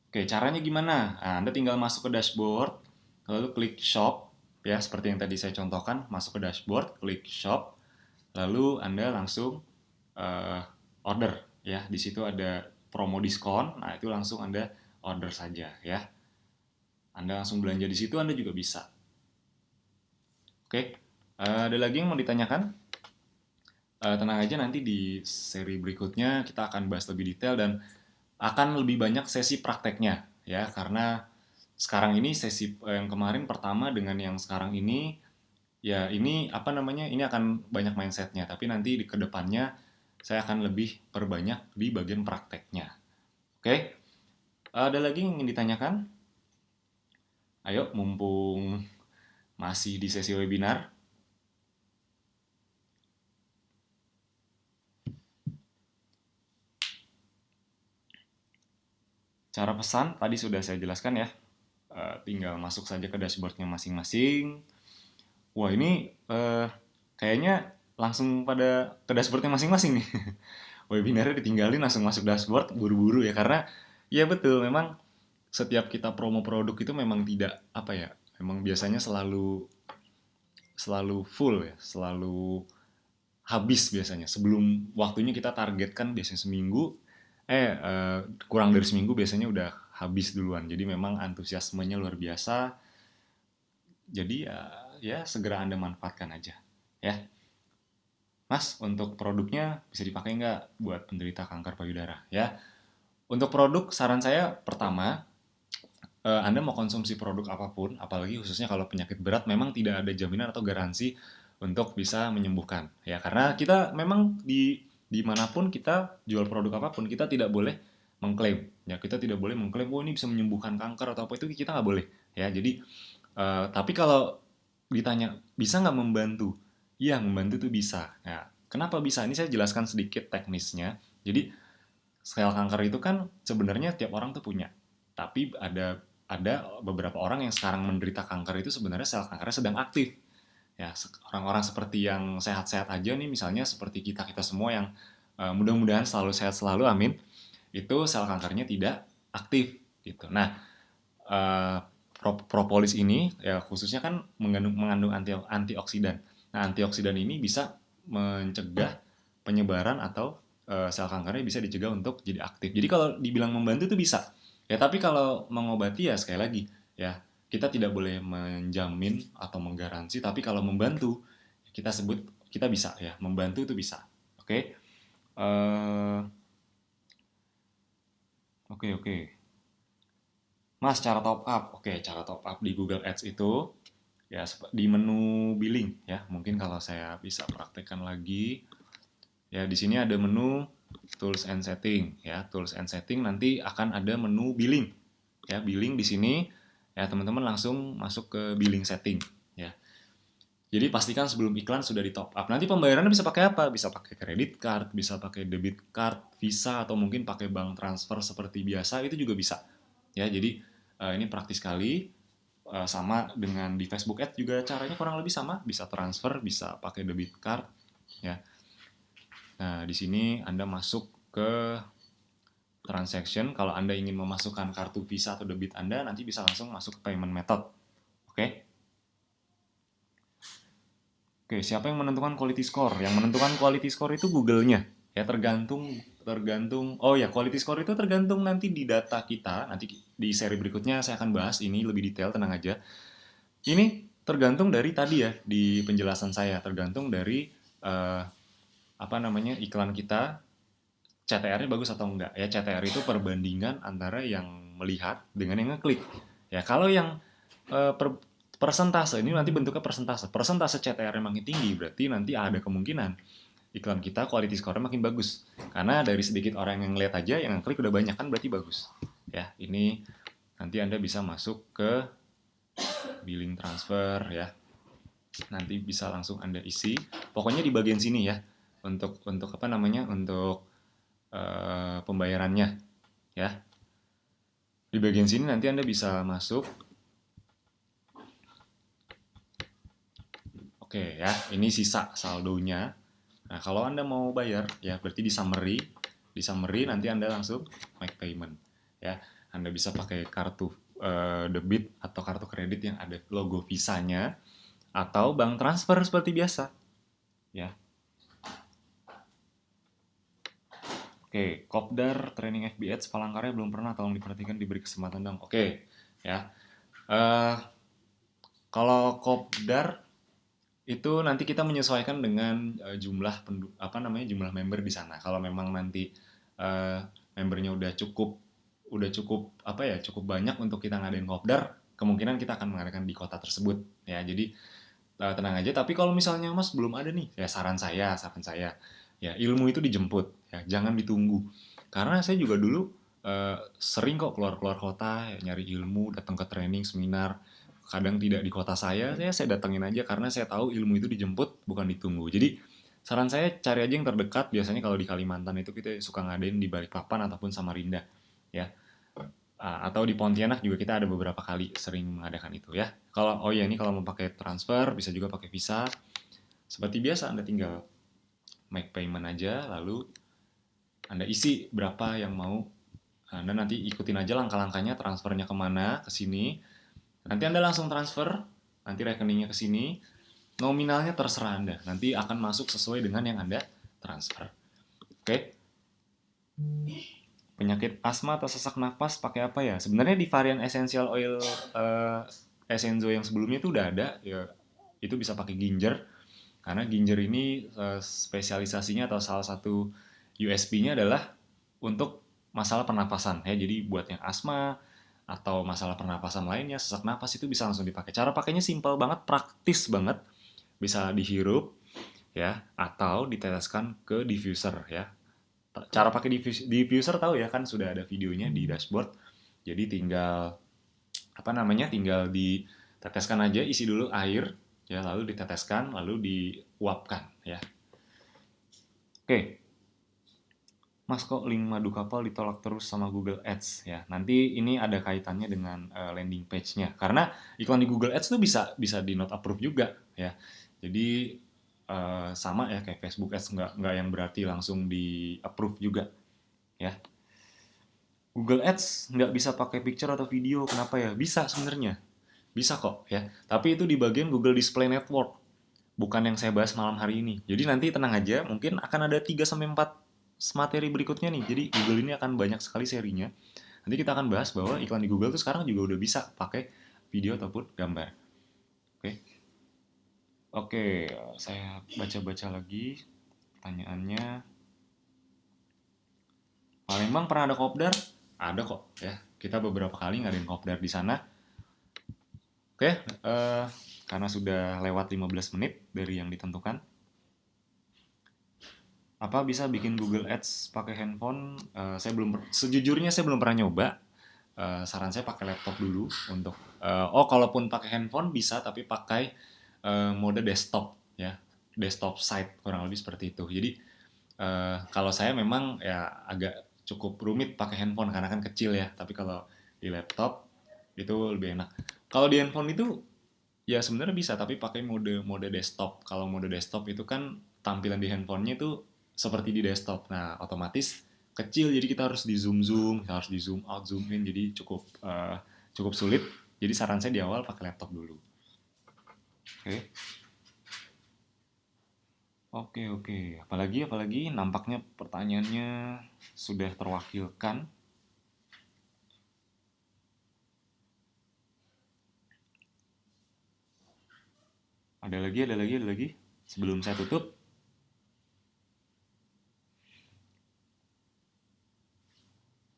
Oke, caranya gimana? Nah, Anda tinggal masuk ke dashboard, lalu klik shop, ya seperti yang tadi saya contohkan, masuk ke dashboard, klik shop, lalu Anda langsung eh, order, ya. Di situ ada promo diskon, nah itu langsung Anda order saja, ya. Anda langsung belanja di situ, Anda juga bisa. Oke, ada lagi yang mau ditanyakan? Tenang aja, nanti di seri berikutnya kita akan bahas lebih detail dan akan lebih banyak sesi prakteknya ya, karena sekarang ini sesi yang kemarin pertama dengan yang sekarang ini ya, ini apa namanya, ini akan banyak mindsetnya, tapi nanti di kedepannya saya akan lebih perbanyak di bagian prakteknya. Oke, ada lagi yang ingin ditanyakan? Ayo, mumpung masih di sesi webinar. Cara pesan tadi sudah saya jelaskan ya. Tinggal masuk saja ke dashboardnya masing-masing. Wah, ini kayaknya langsung pada ke dashboardnya masing-masing nih. Webinarnya ditinggalin langsung masuk dashboard buru-buru ya, karena ya betul, memang setiap kita promo produk itu memang tidak apa ya, memang biasanya selalu selalu full ya, selalu habis biasanya. Sebelum waktunya kita targetkan biasanya seminggu, kurang dari seminggu biasanya udah habis duluan. Jadi memang antusiasmenya luar biasa. Jadi ya ya segera Anda manfaatkan aja ya. Mas, untuk produknya bisa dipakai nggak buat penderita kanker payudara ya? Untuk produk, saran saya pertama, Anda mau konsumsi produk apapun, apalagi khususnya kalau penyakit berat, memang tidak ada jaminan atau garansi untuk bisa menyembuhkan. Ya, karena kita memang dimanapun kita jual produk apapun, kita tidak boleh mengklaim. Ya, kita tidak boleh mengklaim, oh ini bisa menyembuhkan kanker atau apa itu kita nggak boleh. Ya, jadi tapi kalau ditanya bisa nggak membantu? Iya, membantu tuh bisa. Ya, kenapa bisa? Ini saya jelaskan sedikit teknisnya. Jadi sel kanker itu kan sebenarnya tiap orang tuh punya. Tapi ada beberapa orang yang sekarang menderita kanker itu sebenarnya sel kankernya sedang aktif. Ya, orang-orang seperti yang sehat-sehat aja nih, misalnya seperti kita-kita semua yang mudah-mudahan selalu sehat selalu, amin. Itu sel kankernya tidak aktif gitu. Nah, eh, propolis ini ya khususnya kan mengandung antioksidan. Nah, antioksidan ini bisa mencegah penyebaran atau sel kankernya bisa dicegah untuk jadi aktif. Jadi kalau dibilang membantu itu bisa. Ya, tapi kalau mengobati ya sekali lagi ya kita tidak boleh menjamin atau menggaransi, tapi kalau membantu kita sebut kita bisa ya, membantu itu bisa. Oke. Eh, oke. Mas, cara top up. Oke, cara top up di Google Ads itu ya di menu billing ya. Mungkin kalau saya bisa praktekkan lagi. Ya, di sini ada menu tools and setting ya. Tools and setting nanti akan ada menu billing. Ya, billing di sini ya teman-teman langsung masuk ke billing setting ya. Jadi pastikan sebelum iklan sudah di top up. Nanti pembayarannya bisa pakai apa? Bisa pakai credit card, bisa pakai debit card, Visa, atau mungkin pakai bank transfer seperti biasa, itu juga bisa. Ya, jadi ini praktis sekali. Sama dengan di Facebook Ads juga caranya kurang lebih sama, bisa transfer, bisa pakai debit card, ya. Nah, di sini Anda masuk ke transaction. Kalau Anda ingin memasukkan kartu Visa atau debit Anda, nanti bisa langsung masuk ke payment method. Oke? Oke, siapa yang menentukan quality score? Yang menentukan quality score itu Google-nya. Ya, tergantung. Oh ya, quality score itu tergantung nanti di data kita. Nanti di seri berikutnya saya akan bahas ini lebih detail, tenang aja. Ini tergantung dari tadi ya di penjelasan saya, tergantung dari eh, apa namanya iklan kita, CTR-nya bagus atau enggak. Ya, CTR itu perbandingan antara yang melihat dengan yang ngeklik. Ya, kalau yang persentase ini nanti bentuknya persentase. Persentase CTR-nya makin tinggi, berarti nanti ada kemungkinan iklan kita quality score-nya makin bagus. Karena dari sedikit orang yang ngeliat aja, yang klik udah banyak kan berarti bagus. Ya, ini nanti Anda bisa masuk ke billing transfer ya. Nanti bisa langsung Anda isi. Pokoknya di bagian sini ya. Untuk apa namanya? Untuk pembayarannya ya. Di bagian sini nanti Anda bisa masuk. Oke ya, ini sisa saldonya. Nah, kalau Anda mau bayar, ya berarti di summary nanti Anda langsung make payment. Ya, Anda bisa pakai kartu debit atau kartu kredit yang ada logo Visa-nya, atau bank transfer seperti biasa. Ya, oke, Kopdar training FBH Palangkaraya belum pernah, tolong diperhatikan, diberi kesempatan dong. Oke, ya. Eh, kalau Kopdar itu nanti kita menyesuaikan dengan jumlah apa namanya jumlah member di sana. Kalau memang nanti eh, membernya udah cukup apa ya cukup banyak untuk kita ngadain kopdar, kemungkinan kita akan mengadakan di kota tersebut ya. Jadi tenang aja. Tapi kalau misalnya Mas belum ada nih, ya saran saya ya ilmu itu dijemput ya, jangan ditunggu. Karena saya juga dulu sering kok keluar-keluar kota ya, nyari ilmu, datang ke training seminar. Kadang tidak di kota saya datengin aja karena saya tahu ilmu itu dijemput bukan ditunggu. Jadi saran saya cari aja yang terdekat. Biasanya kalau di Kalimantan itu kita suka ngadain di Balikpapan ataupun Samarinda ya. Atau di Pontianak juga kita ada beberapa kali sering mengadakan itu ya. Kalau oh ya ini kalau mau pakai transfer bisa juga pakai Visa. Seperti biasa Anda tinggal make payment aja, lalu Anda isi berapa yang mau. Anda nanti ikutin aja langkah-langkahnya, transfernya kemana, ke sini. Nanti Anda langsung transfer, nanti rekeningnya ke sini. Nominalnya terserah Anda, nanti akan masuk sesuai dengan yang Anda transfer. Oke? Penyakit asma atau sesak napas pakai apa ya? Sebenarnya di varian essential oil Essenzo yang sebelumnya itu udah ada ya, itu bisa pakai Ginger, karena Ginger ini spesialisasinya atau salah satu USP-nya adalah untuk masalah pernapasan ya. Jadi buat yang asma atau masalah pernapasan lainnya, sesak napas itu bisa langsung dipakai. Cara pakainya simpel banget, praktis banget. Bisa dihirup ya atau diteteskan ke diffuser ya. Cara pakai diffuser tahu ya, kan sudah ada videonya di dashboard. Jadi tinggal apa namanya? Tinggal diteteskan aja, isi dulu air ya, lalu diteteskan, lalu diuapkan ya. Oke, Mas, kok link madu kapal ditolak terus sama Google Ads ya? Nanti ini ada kaitannya dengan landing page-nya. Karena iklan di Google Ads tuh bisa bisa di not approve juga ya. Jadi sama ya kayak Facebook Ads, nggak yang berarti langsung di approve juga ya. Google Ads nggak bisa pakai picture atau video, kenapa ya? Bisa sebenarnya, bisa kok ya. Tapi itu di bagian Google Display Network, bukan yang saya bahas malam hari ini. Jadi nanti tenang aja, mungkin akan ada 3 sampai 4 materi berikutnya nih. Jadi Google ini akan banyak sekali serinya. Nanti kita akan bahas bahwa iklan di Google tuh sekarang juga udah bisa pakai video ataupun gambar. Oke. Oke, saya baca-baca lagi pertanyaannya. Palembang pernah ada kopdar? Ada kok ya. Kita beberapa kali ngadain kopdar di sana. Oke, karena sudah lewat 15 menit dari yang ditentukan. Apa bisa bikin Google Ads pakai handphone? Sejujurnya saya belum pernah nyoba. Saran saya pakai laptop dulu untuk. Kalaupun pakai handphone bisa, tapi pakai mode desktop ya, desktop site kurang lebih seperti itu. Jadi kalau saya memang ya agak cukup rumit pakai handphone karena kan kecil ya. Tapi kalau di laptop itu lebih enak. Kalau di handphone itu ya sebenarnya bisa, tapi pakai mode mode desktop. Kalau mode desktop itu kan tampilan di handphonenya itu seperti di desktop. Nah, otomatis kecil, jadi kita harus di zoom zoom, kita harus di zoom out, zoom in, jadi cukup sulit. Jadi saran saya di awal pakai laptop dulu. Oke, oke. Apalagi nampaknya pertanyaannya sudah terwakilkan. Ada lagi. Sebelum saya tutup,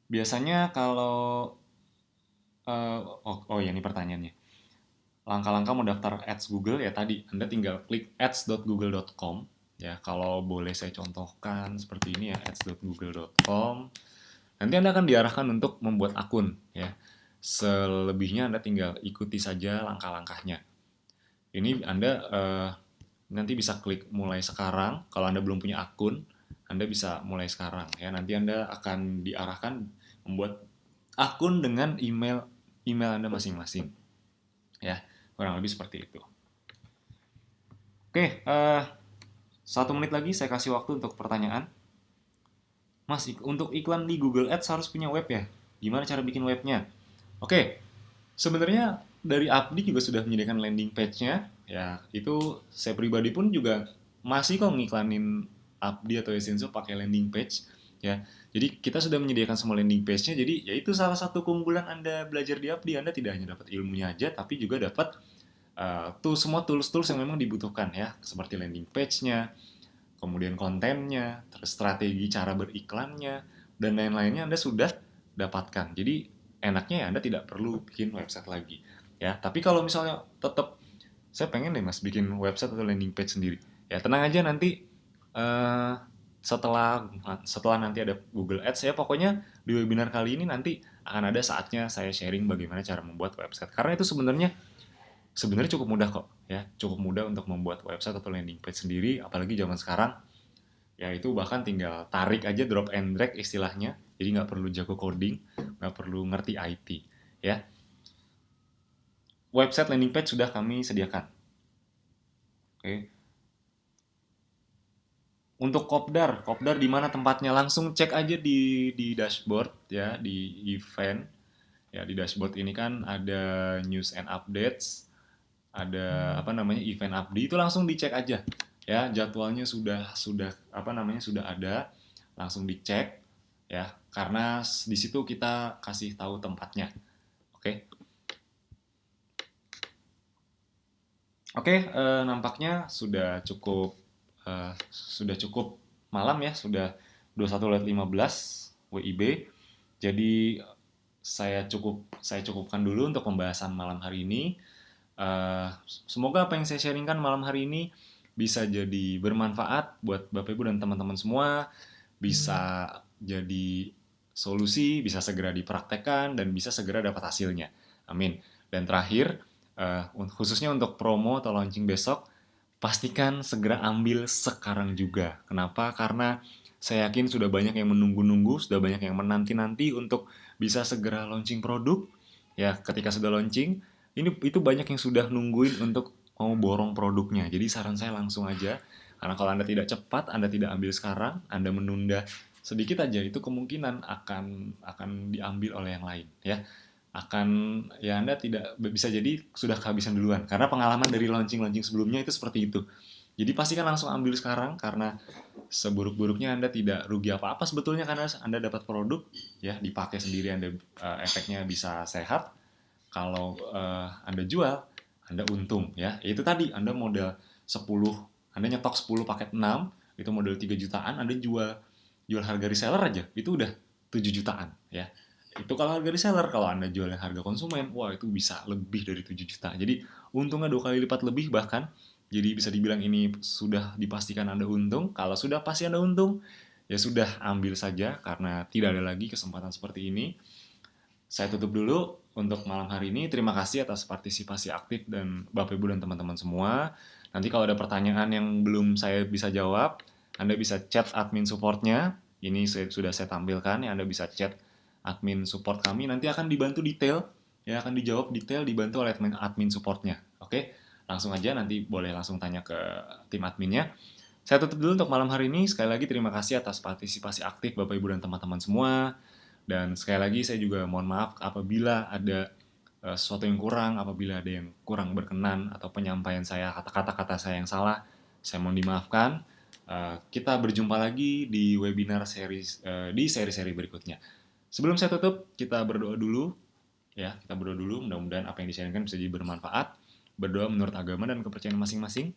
biasanya kalau ya ini pertanyaannya. Langkah-langkah mau daftar ads Google ya tadi, Anda tinggal klik ads.google.com ya. Kalau boleh saya contohkan seperti ini ya, ads.google.com. Nanti Anda akan diarahkan untuk membuat akun ya. Selebihnya Anda tinggal ikuti saja langkah-langkahnya. Ini Anda nanti bisa klik mulai sekarang. Kalau Anda belum punya akun, Anda bisa mulai sekarang ya. Nanti Anda akan diarahkan membuat akun dengan email Anda masing-masing ya. Kurang lebih seperti itu. Oke, 1 menit lagi saya kasih waktu untuk pertanyaan. Mas, untuk iklan di Google Ads harus punya web ya? Gimana cara bikin webnya? Oke, sebenarnya dari Apdi juga sudah menyediakan landing page-nya. Ya, itu saya pribadi pun juga masih kok ngiklanin Apdi atau Esenso pakai landing page. Ya, jadi kita sudah menyediakan semua landing page-nya. Jadi, ya itu salah satu keunggulan Anda belajar di Apdi. Anda tidak hanya dapat ilmunya aja, tapi juga dapat semua tools-tools yang memang dibutuhkan ya, seperti landing page-nya, kemudian kontennya, terus strategi cara beriklannya, dan lain-lainnya Anda sudah dapatkan. Jadi enaknya ya Anda tidak perlu bikin website lagi. Ya, tapi kalau misalnya tetap saya pengen deh Mas bikin website atau landing page sendiri. Ya, tenang aja nanti eh, setelah setelah nanti ada Google Ads ya, pokoknya di webinar kali ini nanti akan ada saatnya saya sharing bagaimana cara membuat website. Karena itu sebenarnya cukup mudah kok ya, cukup mudah untuk membuat website atau landing page sendiri, apalagi zaman sekarang ya. Itu bahkan tinggal tarik aja, drop and drag istilahnya, jadi nggak perlu jago coding, nggak perlu ngerti IT ya. Website landing page sudah kami sediakan. Oke, untuk kopdar di mana tempatnya, langsung cek aja di dashboard ya, di event ya. Di dashboard ini kan ada news and updates, ada apa namanya, event update, itu langsung dicek aja ya. Jadwalnya sudah apa namanya, sudah ada, langsung dicek ya, karena di situ kita kasih tahu tempatnya. Oke. Oke, nampaknya sudah cukup malam ya, sudah 21:15 WIB. Jadi saya cukupkan dulu untuk pembahasan malam hari ini. Semoga apa yang saya sharingkan malam hari ini bisa jadi bermanfaat buat Bapak Ibu dan teman-teman semua, bisa jadi solusi, bisa segera dipraktekkan dan bisa segera dapat hasilnya. Amin. Dan terakhir, khususnya untuk promo atau launching besok, pastikan segera ambil sekarang juga. Kenapa? Karena saya yakin sudah banyak yang menunggu-nunggu, sudah banyak yang menanti-nanti untuk bisa segera launching produk. Ya, ketika sudah launching, itu banyak yang sudah nungguin untuk mau borong produknya. Jadi saran saya langsung aja, karena kalau Anda tidak cepat, Anda tidak ambil sekarang, Anda menunda sedikit aja, itu kemungkinan akan diambil oleh yang lain, ya. Akan ya Anda tidak bisa jadi sudah kehabisan duluan karena pengalaman dari launching-launching sebelumnya itu seperti itu. Jadi pastikan langsung ambil sekarang karena seburuk-buruknya Anda tidak rugi apa-apa sebetulnya karena Anda dapat produk ya dipakai sendiri Anda efeknya bisa sehat. Kalau Anda jual, Anda untung ya. Itu tadi Anda modal 10, Anda nyetok 10 paket 6 itu modal 3 jutaan, Anda jual harga reseller aja itu udah 7 jutaan ya. Itu kalau harga reseller, kalau Anda jual yang harga konsumen, wah itu bisa lebih dari 7 juta. Jadi untungnya 2 kali lipat lebih bahkan. Jadi bisa dibilang ini sudah dipastikan Anda untung. Kalau sudah pasti Anda untung, ya sudah ambil saja karena tidak ada lagi kesempatan seperti ini. Saya tutup dulu untuk malam hari ini. Terima kasih atas partisipasi aktif dan Bapak Ibu dan teman-teman semua. Nanti kalau ada pertanyaan yang belum saya bisa jawab, Anda bisa chat admin supportnya. Ini sudah saya tampilkan ya, Anda bisa chat admin support kami. Nanti akan dibantu detail, ya akan dijawab detail dibantu oleh admin supportnya. Oke, langsung aja nanti boleh langsung tanya ke tim adminnya. Saya tutup dulu untuk malam hari ini. Sekali lagi terima kasih atas partisipasi aktif Bapak Ibu dan teman-teman semua. Dan sekali lagi saya juga mohon maaf apabila ada sesuatu yang kurang, apabila ada yang kurang berkenan atau penyampaian saya, kata-kata saya yang salah, saya mohon dimaafkan. Kita berjumpa lagi di webinar di seri-seri berikutnya. Sebelum saya tutup, kita berdoa dulu. Ya, kita berdoa dulu. Mudah-mudahan apa yang disampaikan bisa jadi bermanfaat. Berdoa menurut agama dan kepercayaan masing-masing.